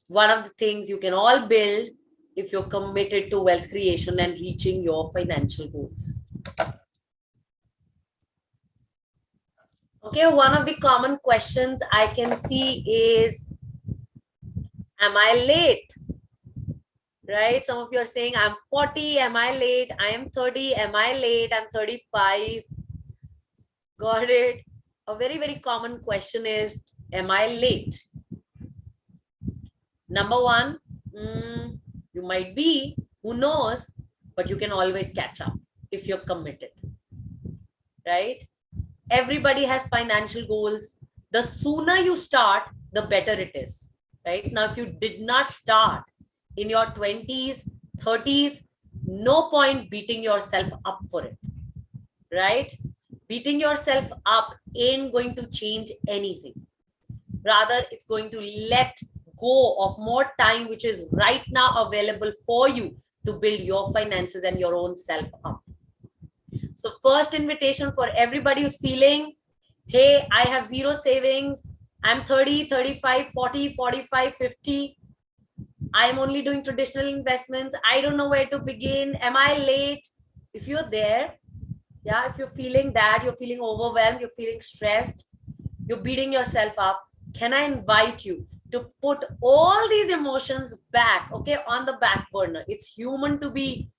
one of the things you can all build if you're committed to wealth creation and reaching your financial goals. Okay, one of the common questions I can see is, am I late? Right? Some of you are saying, I'm 40, am I late? I am 30, am I late? I'm 35. Got it. A very, very common question is, am I late? Number one, you might be, who knows, but you can always catch up if you're committed, right? Everybody has financial goals. The sooner you start, the better it is, right? Now, if you did not start in your 20s, 30s, no point beating yourself up for it, right? Beating yourself up ain't going to change anything. Rather, it's going to let go of more time, which is right now available for you to build your finances and your own self up. So first invitation for everybody who's feeling, hey, I have zero savings. I'm 30, 35, 40, 45, 50. I'm only doing traditional investments. I don't know where to begin. Am I late? If you're there, yeah, if you're feeling that, you're feeling overwhelmed, you're feeling stressed, you're beating yourself up, can I invite you to put all these emotions back, okay, on the back burner? It's human to be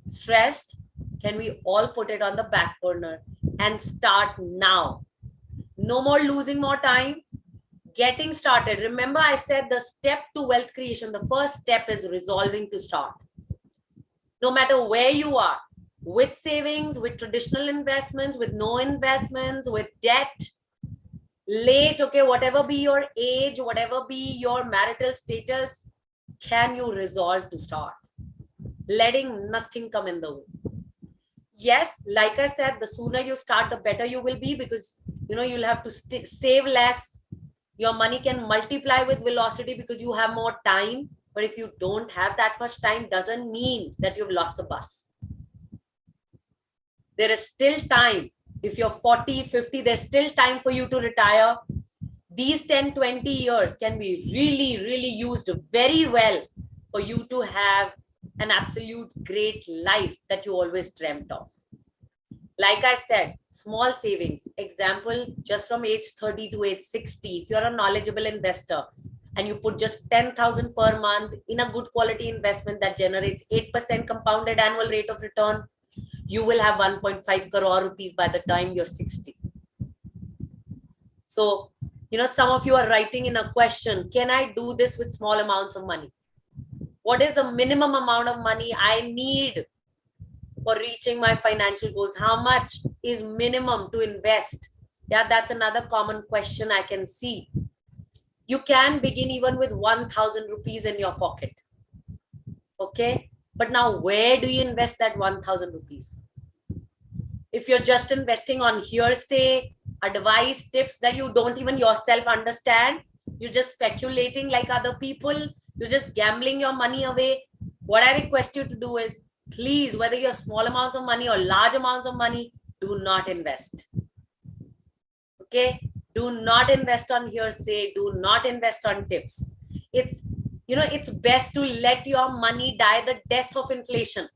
stressed. Can we all put it on the back burner and start now? No more losing more time. Getting started. Remember, I said the step to wealth creation, the first step is resolving to start. No matter where you are, with savings, with traditional investments, with no investments, with debt, late, okay, whatever be your age, whatever be your marital status, can you resolve to start? Letting nothing come in the way. Yes, like I said, the sooner you start, the better you will be, because you'll have to save less. Your money can multiply with velocity because you have more time. But if you don't have that much time, doesn't mean that you've lost the bus. There is still time. If you're 40, 50, there's still time for you to retire. These 10, 20 years can be really, really used very well for you to have an absolute great life that you always dreamt of. Like I said, small savings. Example, just from age 30 to age 60, if you're a knowledgeable investor and you put just 10,000 per month in a good quality investment that generates 8% compounded annual rate of return, you will have 1.5 crore rupees by the time you're 60. So, some of you are writing in a question, can I do this with small amounts of money? What is the minimum amount of money I need for reaching my financial goals? How much is minimum to invest? Yeah, that's another common question I can see. You can begin even with 1,000 rupees in your pocket. Okay. But now where do you invest that 1,000 rupees? If you're just investing on hearsay, advice, tips that you don't even yourself understand, you're just speculating like other people, you're just gambling your money away. What I request you to do is, please, whether you have small amounts of money or large amounts of money, do not invest. Okay? Do not invest on hearsay. Do not invest on tips. It's best to let your money die the death of inflation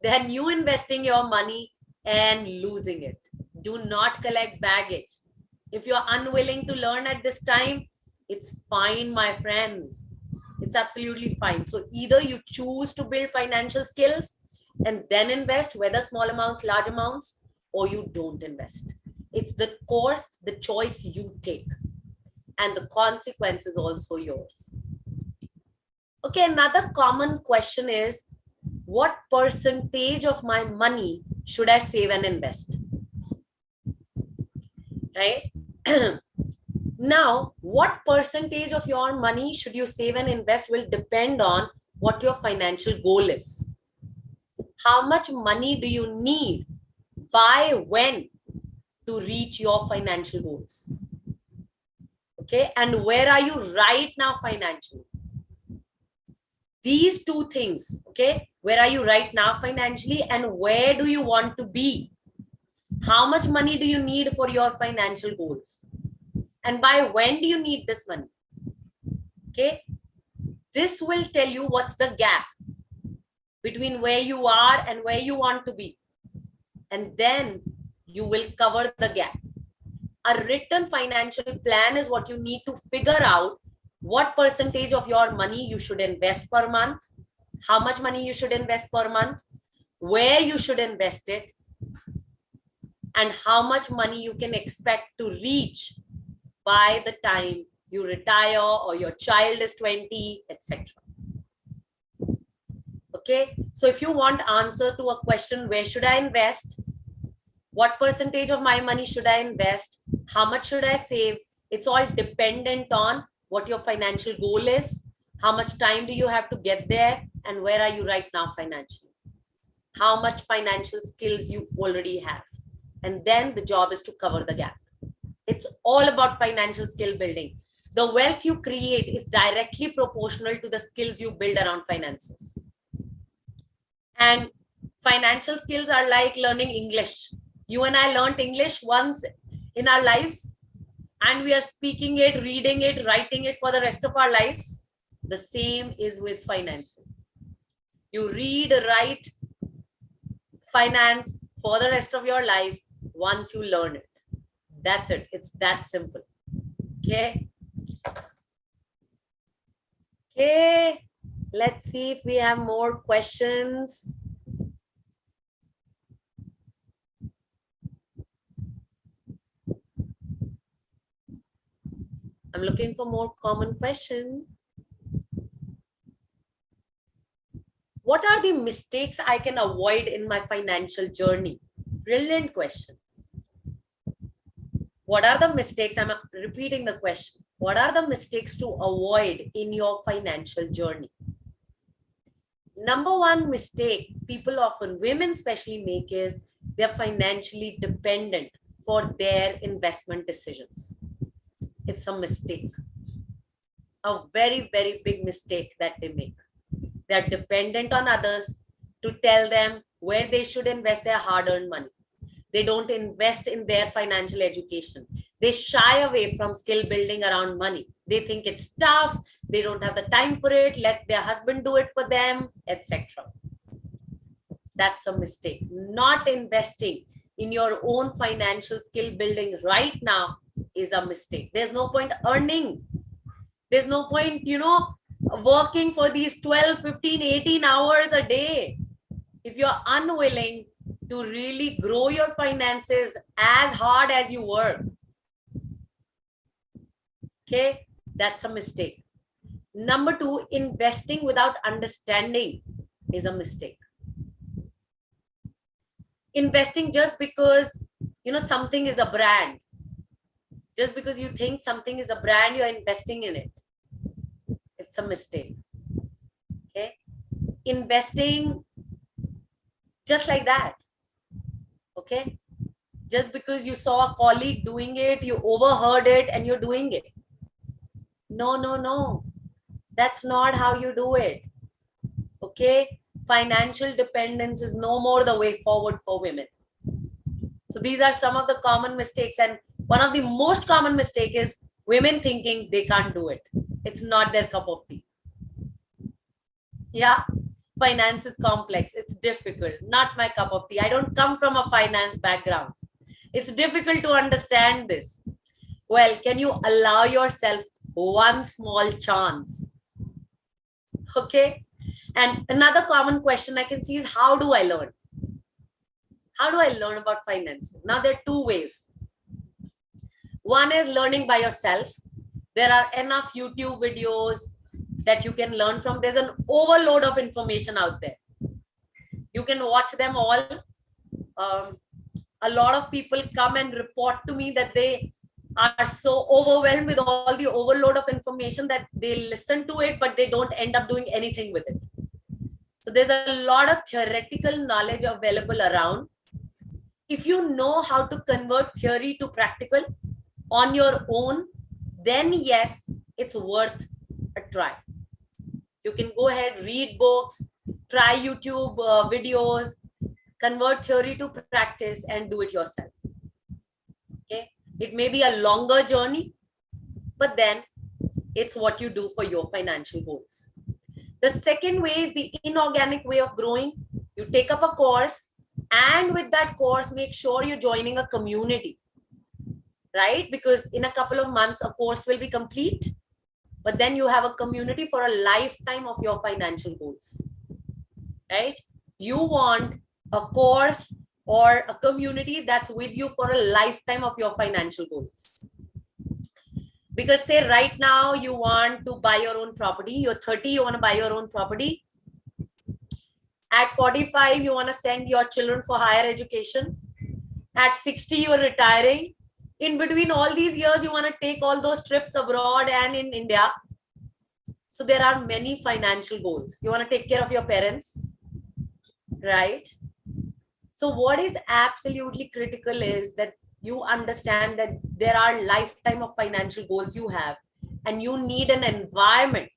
than you investing your money and losing it. Do not collect baggage. If you're unwilling to learn at this time, it's fine, my friends. It's absolutely fine. So either you choose to build financial skills and then invest, whether small amounts, large amounts, or you don't invest. It's the course, the choice you take, and the consequence is also yours. Okay, another common question is, what percentage of my money should I save and invest? Right? Now, what percentage of your money should you save and invest will depend on what your financial goal is. How much money do you need by when to reach your financial goals? Okay, and where are you right now financially? These two things, okay, where are you right now financially and where do you want to be? How much money do you need for your financial goals? And by when do you need this money? Okay, this will tell you what's the gap between where you are and where you want to be. And then you will cover the gap. A written financial plan is what you need to figure out what percentage of your money you should invest per month, how much money you should invest per month, where you should invest it, and how much money you can expect to reach by the time you retire or your child is 20, etc. Okay, so if you want answer to a question, where should I invest? What percentage of my money should I invest? How much should I save? It's all dependent on what your financial goal is, how much time do you have to get there, and where are you right now financially? How much financial skills you already have. And then the job is to cover the gap. It's all about financial skill building. The wealth you create is directly proportional to the skills you build around finances. And financial skills are like learning English. You and I learned English once in our lives, and we are speaking it, reading it, writing it for the rest of our lives. The same is with finances. You read, write finance for the rest of your life once you learn it. That's it. It's that simple. Okay. Okay. Let's see if we have more questions. I'm looking for more common questions. What are the mistakes I can avoid in my financial journey? Brilliant question. What are the mistakes? I'm repeating the question. What are the mistakes to avoid in your financial journey? Number one mistake people often, women especially, make is they're financially dependent for their investment decisions. It's a mistake. A very, very big mistake that they make. They're dependent on others to tell them where they should invest their hard-earned money. They don't invest in their financial education. They shy away from skill building around money. They think it's tough. They don't have the time for it. Let their husband do it for them, etc. That's a mistake. Not investing in your own financial skill building right now is a mistake. There's no point earning. There's no point, working for these 12, 15, 18 hours a day. If you're unwilling to really grow your finances as hard as you work, okay, that's a mistake. Number two, investing without understanding is a mistake. Investing just because, something is a brand. Just because you think something is a brand, you're investing in it. It's a mistake. Okay. Investing just like that. Okay. Just because you saw a colleague doing it, you overheard it and you're doing it. No. That's not how you do it. Okay. Financial dependence is no more the way forward for women. So these are some of the common mistakes. And one of the most common mistake is women thinking they can't do it. It's not their cup of tea. Yeah. Finance is complex. It's difficult. Not my cup of tea. I don't come from a finance background. It's difficult to understand this. Well, can you allow yourself one small chance? Okay. And another common question I can see is, how do I learn? How do I learn about finance? Now, there are two ways. One is learning by yourself. There are enough YouTube videos that you can learn from. There's an overload of information out there. You can watch them all. A lot of people come and report to me that they are so overwhelmed with all the overload of information that they listen to it, but they don't end up doing anything with it. So there's a lot of theoretical knowledge available around. If you know how to convert theory to practical on your own, then yes, it's worth a try. You can go ahead, read books, try YouTube videos, convert theory to practice and do it yourself. Okay. It may be a longer journey, but then it's what you do for your financial goals. The second way is the inorganic way of growing. You take up a course, and with that course, make sure you're joining a community, right? Because in a couple of months, a course will be complete, but then you have a community for a lifetime of your financial goals, right? You want a course or a community that's with you for a lifetime of your financial goals. Because say right now you want to buy your own property, you're 30, you want to buy your own property. At 45, you want to send your children for higher education. At 60, you're retiring. In between all these years, you want to take all those trips abroad and in India. So there are many financial goals. You want to take care of your parents, right? So what is absolutely critical is that you understand that there are lifetime of financial goals you have, and you need an environment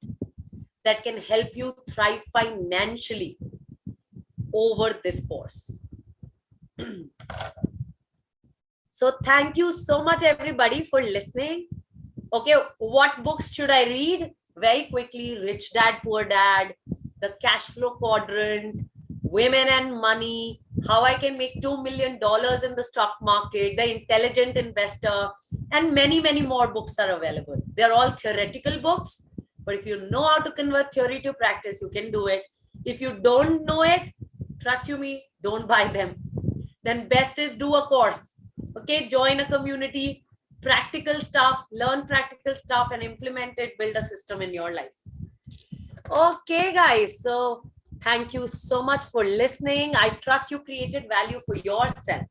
that can help you thrive financially over this course. So thank you so much, everybody, for listening. Okay, what books should I read? Very quickly, Rich Dad, Poor Dad, The Cash Flow Quadrant, Women and Money, How I Can Make $2 million in the Stock Market, The Intelligent Investor, and many, many more books are available. They're all theoretical books, but if you know how to convert theory to practice, you can do it. If you don't know it, trust you me, don't buy them. Then best is do a course. Okay, join a community, practical stuff, learn practical stuff and implement it, build a system in your life. Okay, guys. So thank you so much for listening. I trust you created value for yourself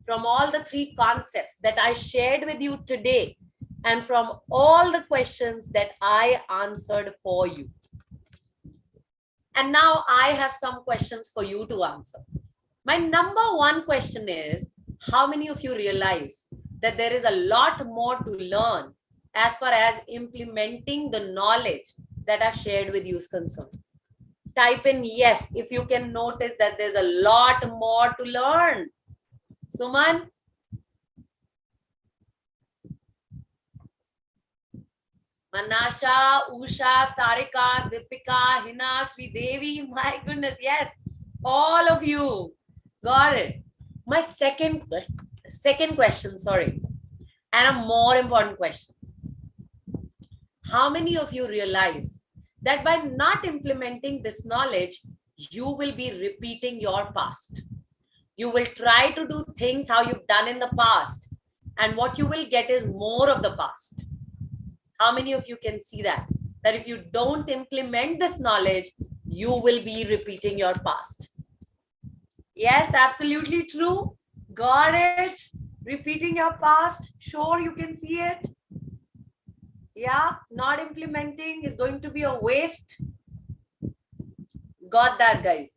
from all the three concepts that I shared with you today and from all the questions that I answered for you. And now I have some questions for you to answer. My number one question is, how many of you realize that there is a lot more to learn as far as implementing the knowledge that I've shared with you is concerned? Type in yes if you can notice that there's a lot more to learn. Suman? Manasha, Usha, Sarika, Deepika, Hina, Sri Devi, my goodness, yes, all of you got it. My second question, sorry, and a more important question. How many of you realize that by not implementing this knowledge, you will be repeating your past? You will try to do things how you've done in the past, and what you will get is more of the past. How many of you can see that? That if you don't implement this knowledge, you will be repeating your past. Yes, absolutely true. Got it. Repeating your past. Sure, you can see it. Yeah, not implementing is going to be a waste. Got that, guys.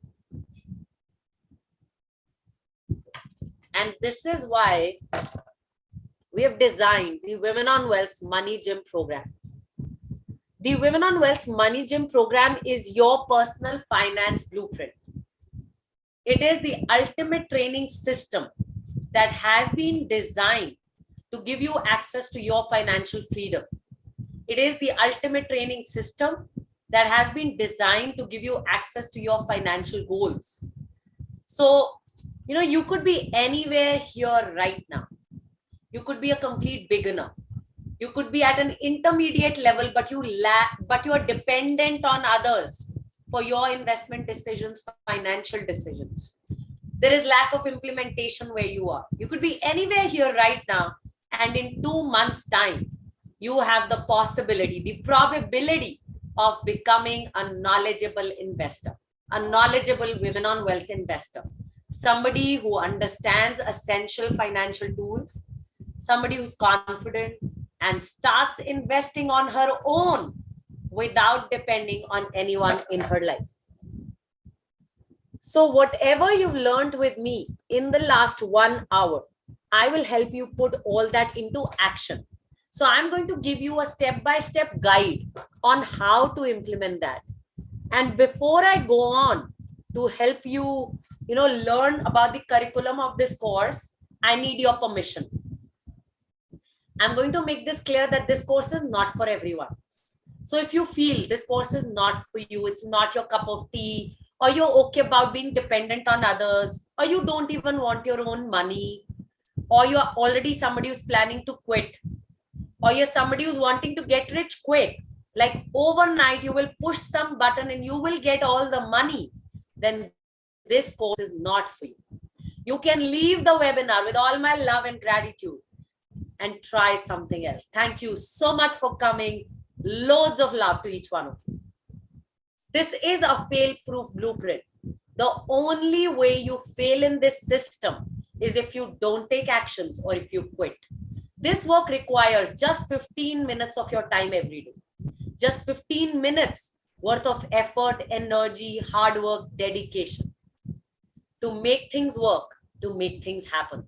And this is why we have designed the Women on Wealth's Money Gym program. The Women on Wealth's Money Gym program is your personal finance blueprint. It is the ultimate training system that has been designed to give you access to your financial freedom. It is the ultimate training system that has been designed to give you access to your financial goals. So, you could be anywhere here right now. You could be a complete beginner. You could be at an intermediate level, but you are dependent on others for your investment decisions, financial decisions. There is lack of implementation where you are. You could be anywhere here right now, and in 2 months' time, you have the possibility, the probability of becoming a knowledgeable investor, a knowledgeable Women on Wealth investor, somebody who understands essential financial tools, somebody who's confident and starts investing on her own without depending on anyone in her life. So whatever you've learned with me in the last 1 hour, I will help you put all that into action. So I'm going to give you a step-by-step guide on how to implement that. And before I go on to help you, learn about the curriculum of this course, I need your permission. I'm going to make this clear that this course is not for everyone. So if you feel this course is not for you, it's not your cup of tea, or you're okay about being dependent on others, or you don't even want your own money, or you're already somebody who's planning to quit, or you're somebody who's wanting to get rich quick, like overnight you will push some button and you will get all the money, then this course is not for you. You can leave the webinar with all my love and gratitude and try something else. Thank you so much for coming. Loads of love to each one of you. This is a fail-proof blueprint. The only way you fail in this system is if you don't take actions or if you quit. This work requires just 15 minutes of your time every day. Just 15 minutes worth of effort, energy, hard work, dedication to make things work, to make things happen.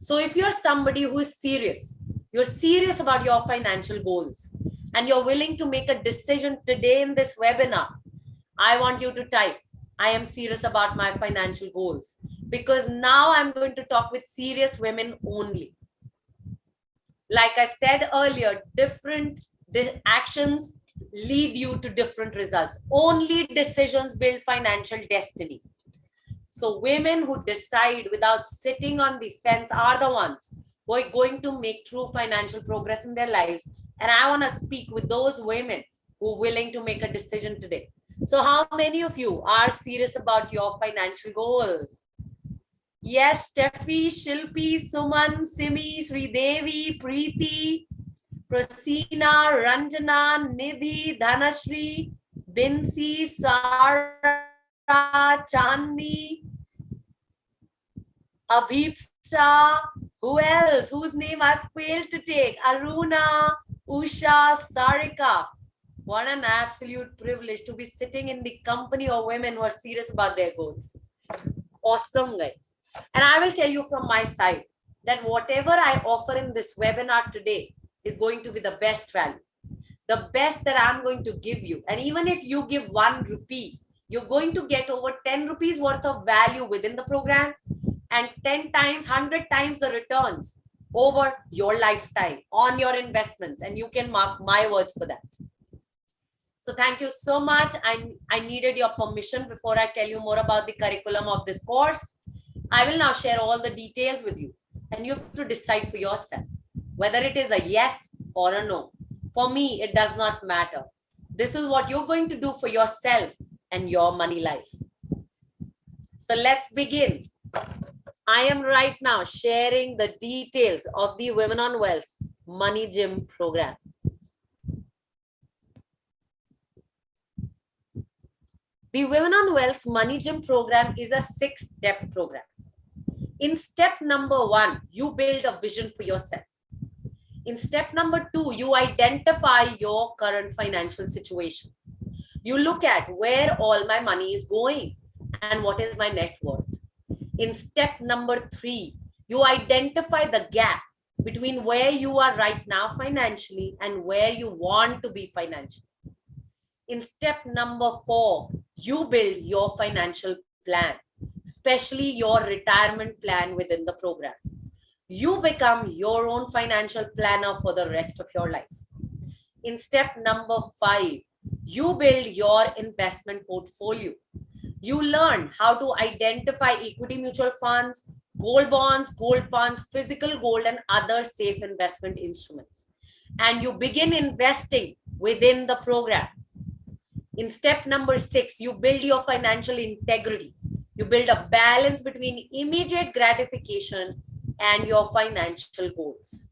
So if you're somebody who is serious, you're serious about your financial goals, and you're willing to make a decision today in this webinar, I want you to type, I am serious about my financial goals, because now I'm going to talk with serious women only. Like I said earlier, different actions lead you to different results. Only decisions build financial destiny. So women who decide without sitting on the fence are the ones who are going to make true financial progress in their lives. And I want to speak with those women who are willing to make a decision today. So how many of you are serious about your financial goals? Yes, Steffi, Shilpi, Suman, Simi, Sridevi, Preeti, Prasina, Ranjana, Nidhi, Dhanashri, Binsi, Sara, Chandni, Abhipsa, who else? Whose name I failed to take? Aruna, Usha, Sarika. What an absolute privilege to be sitting in the company of women who are serious about their goals. Awesome, guys. And I will tell you from my side that whatever I offer in this webinar today is going to be the best value, the best that I'm going to give you. And even if you give 1 rupee, you're going to get over 10 rupees worth of value within the program and 10 times, 100 times the returns over your lifetime on your investments. And you can mark my words for that. So thank you so much. I needed your permission before I tell you more about the curriculum of this course. I will now share all the details with you and you have to decide for yourself whether it is a yes or a no. For me, it does not matter. This is what you're going to do for yourself and your money life. So let's begin. I am right now sharing the details of the Women on Wealth Money Gym program. The Women on Wealth Money Gym program is a 6-step program. In step number 1, you build a vision for yourself. In step number 2, you identify your current financial situation. You look at where all my money is going and what is my net worth. In step number 3, you identify the gap between where you are right now financially and where you want to be financially. In step number 4, you build your financial plan, especially your retirement plan within the program. You become your own financial planner for the rest of your life. In step number 5, you build your investment portfolio. You learn how to identify equity mutual funds, gold bonds, gold funds, physical gold, and other safe investment instruments. And you begin investing within the program. In step number 6, you build your financial integrity. You build a balance between immediate gratification and your financial goals.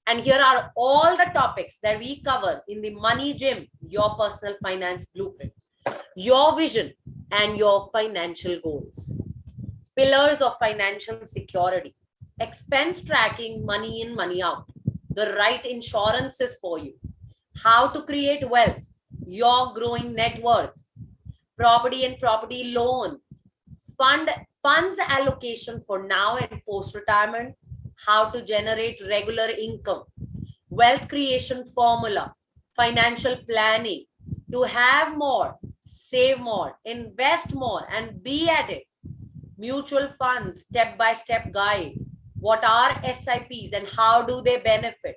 And here are all the topics that we cover in the Money Gym, your personal finance blueprint, your vision and your financial goals. Pillars of financial security, expense tracking, money in, money out, the right insurances for you, how to create wealth, your growing net worth, property and property loan, funds allocation for now and post-retirement, how to generate regular income, wealth creation formula, financial planning, to have more, save more, invest more, and be at it. Mutual funds, step-by-step guide. What are SIPs and how do they benefit?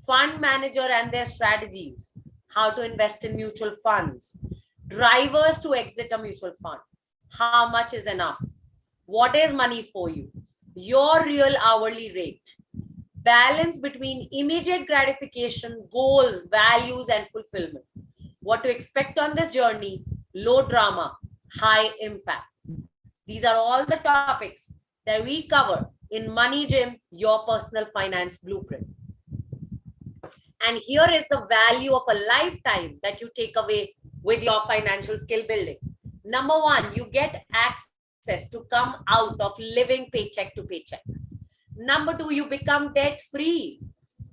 Fund manager and their strategies. How to invest in mutual funds. Drivers to exit a mutual fund. How much is enough? What is money for you? Your real hourly rate. Balance between immediate gratification, goals, values, and fulfillment. What to expect on this journey, low drama, high impact. These are all the topics that we cover in Money Gym, your personal finance blueprint. And here is the value of a lifetime that you take away with your financial skill building. Number 1, you get access to come out of living paycheck to paycheck. Number 2, you become debt free.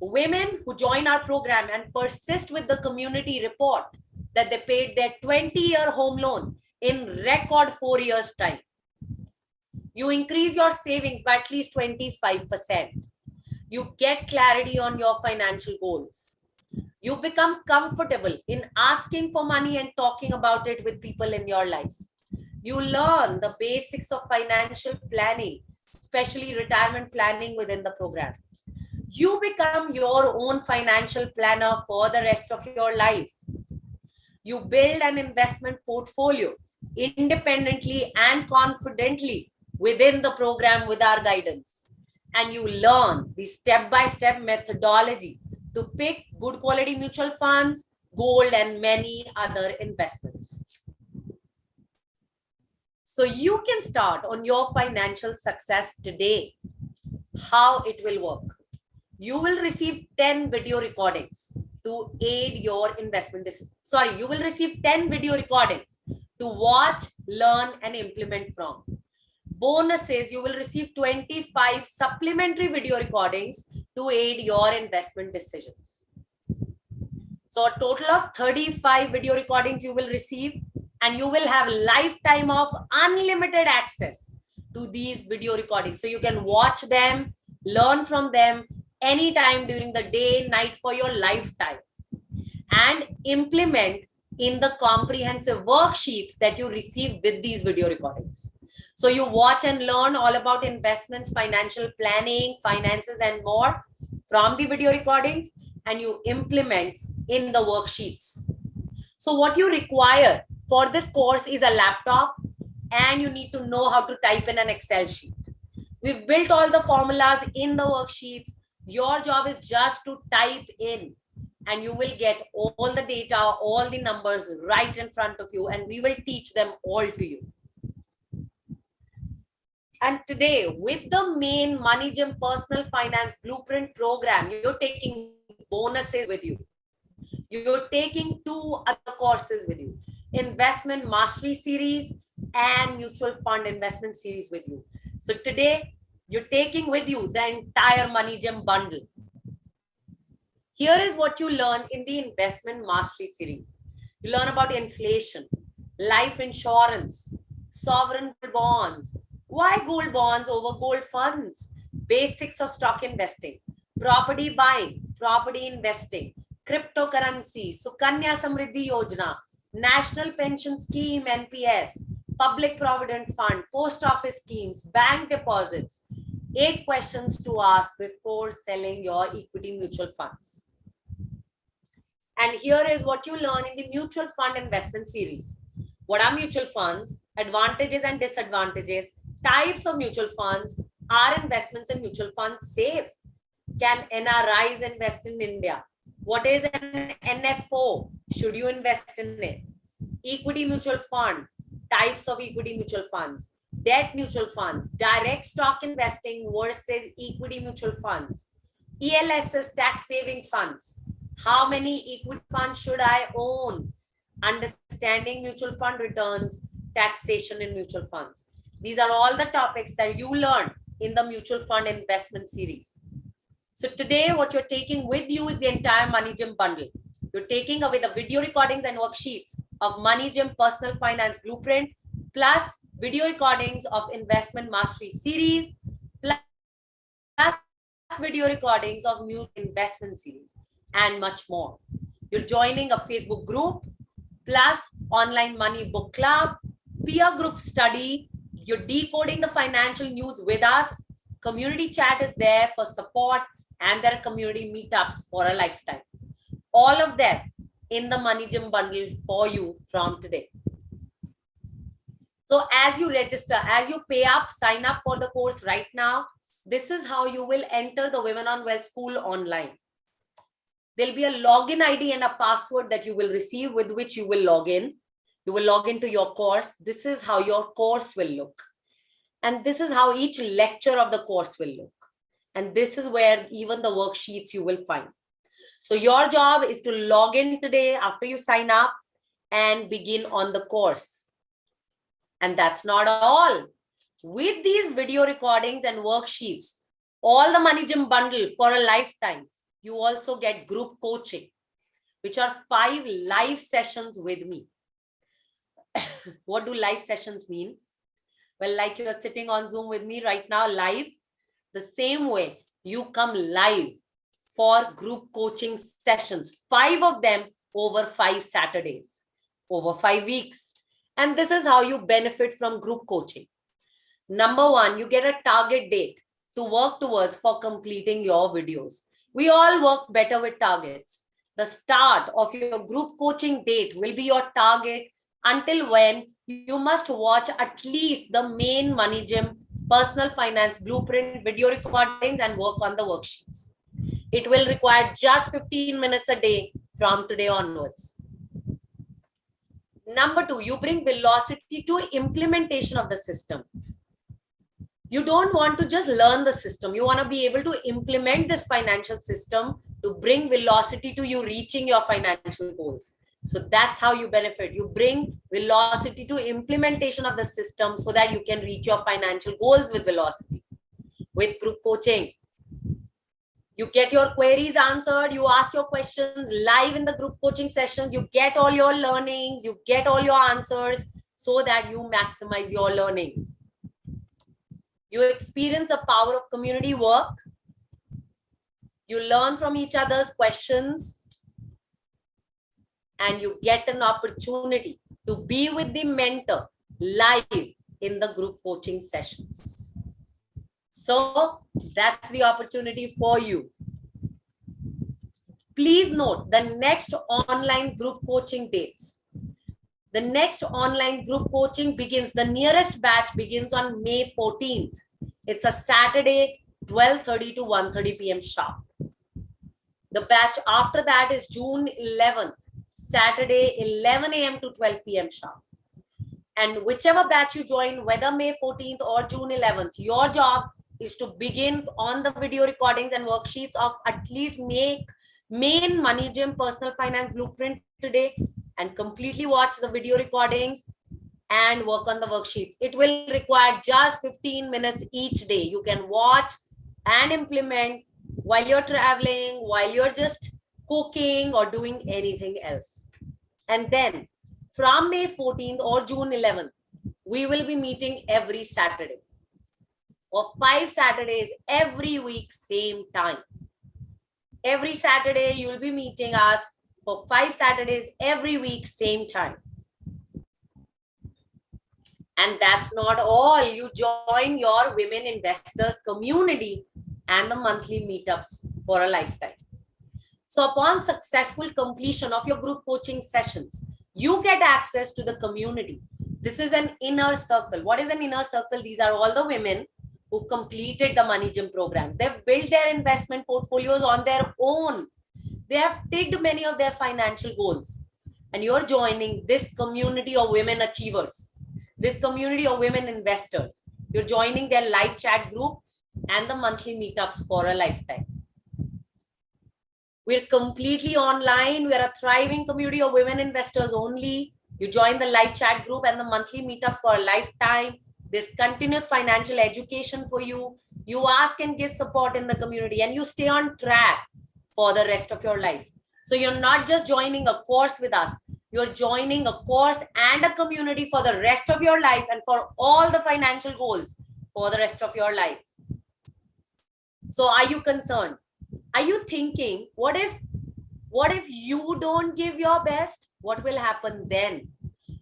Women who join our program and persist with the community report that they paid their 20-year home loan in record 4 years' time. You increase your savings by at least 25%. You get clarity on your financial goals. You become comfortable in asking for money and talking about it with people in your life. You learn the basics of financial planning, especially retirement planning within the program. You become your own financial planner for the rest of your life. You build an investment portfolio independently and confidently within the program with our guidance. And you learn the step-by-step methodology to pick good quality mutual funds, gold, and many other investments. So you can start on your financial success today. How it will work. You will receive 10 video recordings to aid your investment. You will receive 10 video recordings to watch, learn, and implement from. Bonuses, you will receive 25 supplementary video recordings to aid your investment decisions. So a total of 35 video recordings you will receive, and you will have a lifetime of unlimited access to these video recordings. So you can watch them, learn from them anytime during the day, night for your lifetime, and implement in the comprehensive worksheets that you receive with these video recordings. So you watch and learn all about investments, financial planning, finances, and more from the video recordings, and you implement in the worksheets. So what you require for this course is a laptop, and you need to know how to type in an Excel sheet. We've built all the formulas in the worksheets. Your job is just to type in, and you will get all the data, all the numbers right in front of you, and we will teach them all to you. And today, with the main Money Gym Personal Finance Blueprint program, you're taking bonuses with you. You're taking 2 other courses with you: Investment Mastery Series and Mutual Fund Investment Series with you. So today, you're taking with you the entire Money Gym bundle. Here is what you learn in the Investment Mastery Series. You learn about inflation, life insurance, sovereign bonds, why gold bonds over gold funds, basics of stock investing, property buying, property investing, cryptocurrency, Sukanya Samriddhi Yojana, National Pension Scheme NPS, Public Provident Fund, post office schemes, bank deposits. 8 questions to ask before selling your equity mutual funds. And here is what you learn in the Mutual Fund Investment Series. What are mutual funds? Advantages and disadvantages. Types of mutual funds. Are investments in mutual funds safe? Can NRIs invest in India? What is an NFO? Should you invest in it? Equity mutual fund. Types of equity mutual funds. Debt mutual funds. Direct stock investing versus equity mutual funds. ELSS tax saving funds. How many equity funds should I own? Understanding mutual fund returns, taxation in mutual funds. These are all the topics that you learn in the Mutual Fund Investment Series. So today, what you're taking with you is the entire Money Gym bundle. You're taking away the video recordings and worksheets of Money Gym Personal Finance Blueprint, plus video recordings of Investment Mastery Series, plus video recordings of Mutual Investment Series, and much more. You're joining a Facebook group, plus online money book club, peer group study. You're decoding the financial news with us. Community chat is there for support, and there are community meetups for a lifetime. All of them in the Money Gym bundle for you from today. So as you register, as you pay up, sign up for the course right now, this is how you will enter the Women on Wealth School online. There'll be a login ID and a password that you will receive, with which you will log in. You will log into your course. This is how your course will look. And this is how each lecture of the course will look. And this is where even the worksheets you will find. So your job is to log in today after you sign up and begin on the course. And that's not all. With these video recordings and worksheets, all the Money Gym bundle for a lifetime, you also get group coaching, which are 5 live sessions with me. What do live sessions mean? Well, like you are sitting on Zoom with me right now live, the same way you come live for group coaching sessions, 5 of them over 5 Saturdays, over 5 weeks. And this is how you benefit from group coaching. Number 1, you get a target date to work towards for completing your videos. We all work better with targets. The start of your group coaching date will be your target, until when you must watch at least the main Money Gym Personal Finance Blueprint video recordings and work on the worksheets. It will require just 15 minutes a day from today onwards. Number two, you bring velocity to implementation of the system. You don't want to just learn the system. You want to be able to implement this financial system to bring velocity to you reaching your financial goals. So that's how you benefit. You bring velocity to implementation of the system so that you can reach your financial goals with velocity. With group coaching, you get your queries answered, you ask your questions live in the group coaching sessions, you get all your learnings, you get all your answers so that you maximize your learning. You experience the power of community work. You learn from each other's questions and you get an opportunity to be with the mentor live in the group coaching sessions. So that's the opportunity for you. Please note the next online group coaching dates. The next online group coaching begins, the nearest batch begins on May 14th. It's a Saturday, 12:30 to 1:30 p.m. sharp. The batch after that is June 11th, Saturday, 11 a.m. to 12 p.m. sharp. And whichever batch you join, whether May 14th or June 11th, your job is to begin on the video recordings and worksheets of at least make main Money Gym personal finance blueprint today and completely watch the video recordings and work on the worksheets. It will require just 15 minutes each day. You can watch and implement while you're traveling, while you're just cooking or doing anything else. And then from May 14th or June 11th, we will be meeting every Saturday for 5 Saturdays every week, same time. Every Saturday, you will be meeting us for 5 Saturdays every week, same time. And that's not all. You join your women investors community and the monthly meetups for a lifetime. So upon successful completion of your group coaching sessions, you get access to the community. This is an inner circle. What is an inner circle? These are all the women who completed the Money Gym program. They've built their investment portfolios on their own. They have ticked many of their financial goals. And you're joining this community of women achievers, this community of women investors. You're joining their live chat group and the monthly meetups for a lifetime. We're completely online. We're a thriving community of women investors only. You join the live chat group and the monthly meetups for a lifetime. There's continuous financial education for you. You ask and give support in the community and you stay on track for the rest of your life. So you're not just joining a course with us. You're joining a course and a community for the rest of your life and for all the financial goals for the rest of your life. So are you concerned? Are you thinking, what if you don't give your best? What will happen then?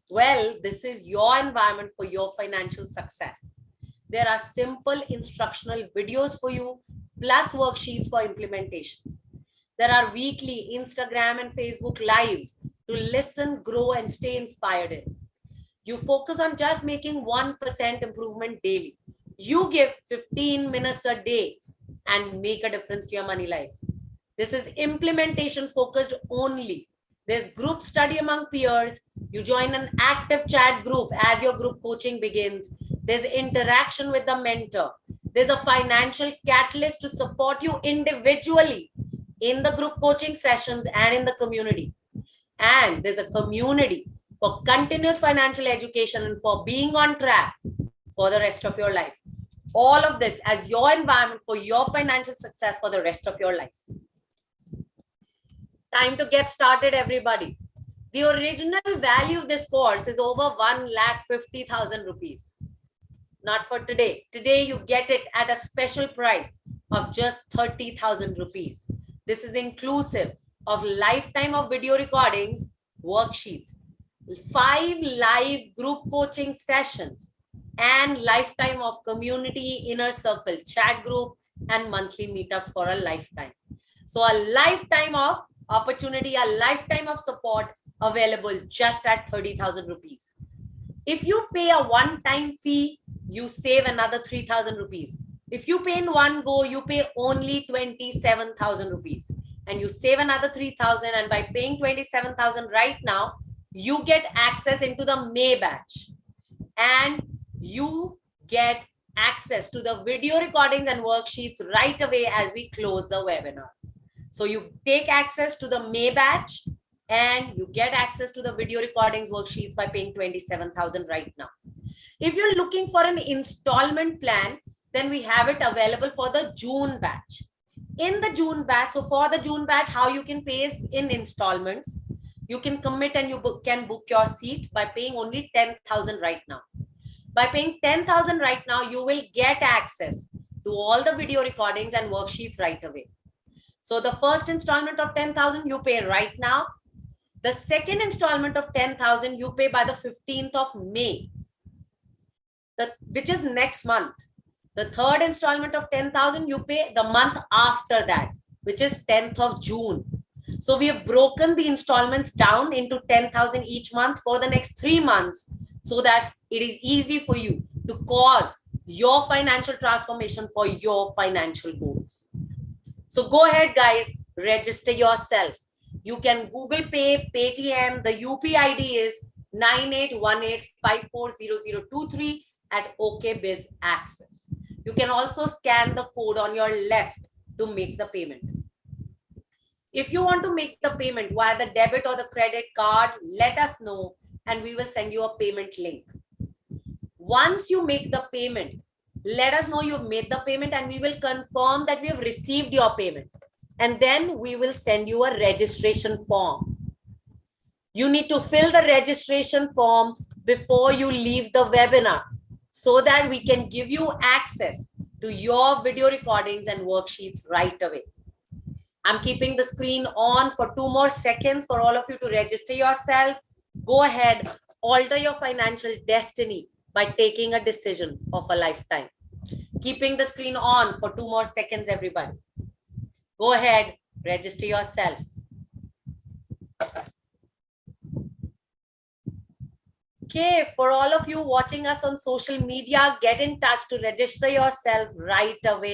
Well, this is your environment for your financial success. There are simple instructional videos for you, plus worksheets for implementation. There are weekly Instagram and Facebook lives to listen, grow, and stay inspired in. You focus on just making 1% improvement daily. You give 15 minutes a day and make a difference to your money life. This is implementation focused only. There's group study among peers. You join an active chat group as your group coaching begins. There's interaction with the mentor. There's a financial catalyst to support you individually in the group coaching sessions and in the community. And there's a community for continuous financial education and for being on track for the rest of your life. All of this as your environment for your financial success for the rest of your life. Time to get started, everybody. The original value of this course is over 1,50,000 rupees. Not for today. Today, you get it at a special price of just 30,000 rupees. This is inclusive of lifetime of video recordings, worksheets, 5 live group coaching sessions, and lifetime of community inner circle chat group and monthly meetups for a lifetime. So a lifetime of opportunity, a lifetime of support available just at 30,000 rupees. If you pay a one-time fee, you save another 3,000 rupees. If you pay in one go, you pay only 27,000 rupees and you save another 3,000. And by paying 27,000 right now, you get access into the May batch, and you get access to the video recordings and worksheets right away as we close the webinar. So you take access to the May batch and you get access to the video recordings worksheets by paying 27,000 right now. If you're looking for an installment plan, then we have it available for the June batch. In the June batch, so for the June batch, how you can pay is in installments. You can commit and you can book your seat by paying only 10,000 right now. By paying 10,000 right now, you will get access to all the video recordings and worksheets right away. So the first installment of 10,000 you pay right now. The second installment of 10,000 you pay by the 15th of May, which is next month. The third installment of 10,000 you pay the month after that, which is 10th of June. So we have broken the installments down into 10,000 each month for the next 3 months, so that it is easy for you to cause your financial transformation for your financial goals. So go ahead, guys, register yourself. You can Google Pay, Paytm. The UPI ID is 9818540023 at OKBiz Access. You can also scan the code on your left to make the payment. If you want to make the payment via the debit or the credit card, let us know and we will send you a payment link. Once you make the payment, let us know you've made the payment and we will confirm that we have received your payment. And then we will send you a registration form. You need to fill the registration form before you leave the webinar so that we can give you access to your video recordings and worksheets right away. I'm keeping the screen on for 2 more seconds for all of you to register yourself. Go ahead, alter your financial destiny by taking a decision of a lifetime. Keeping the screen on for 2 more seconds, everybody. Go ahead, register yourself. Okay, for all of you watching us on social media, get in touch to register yourself right away.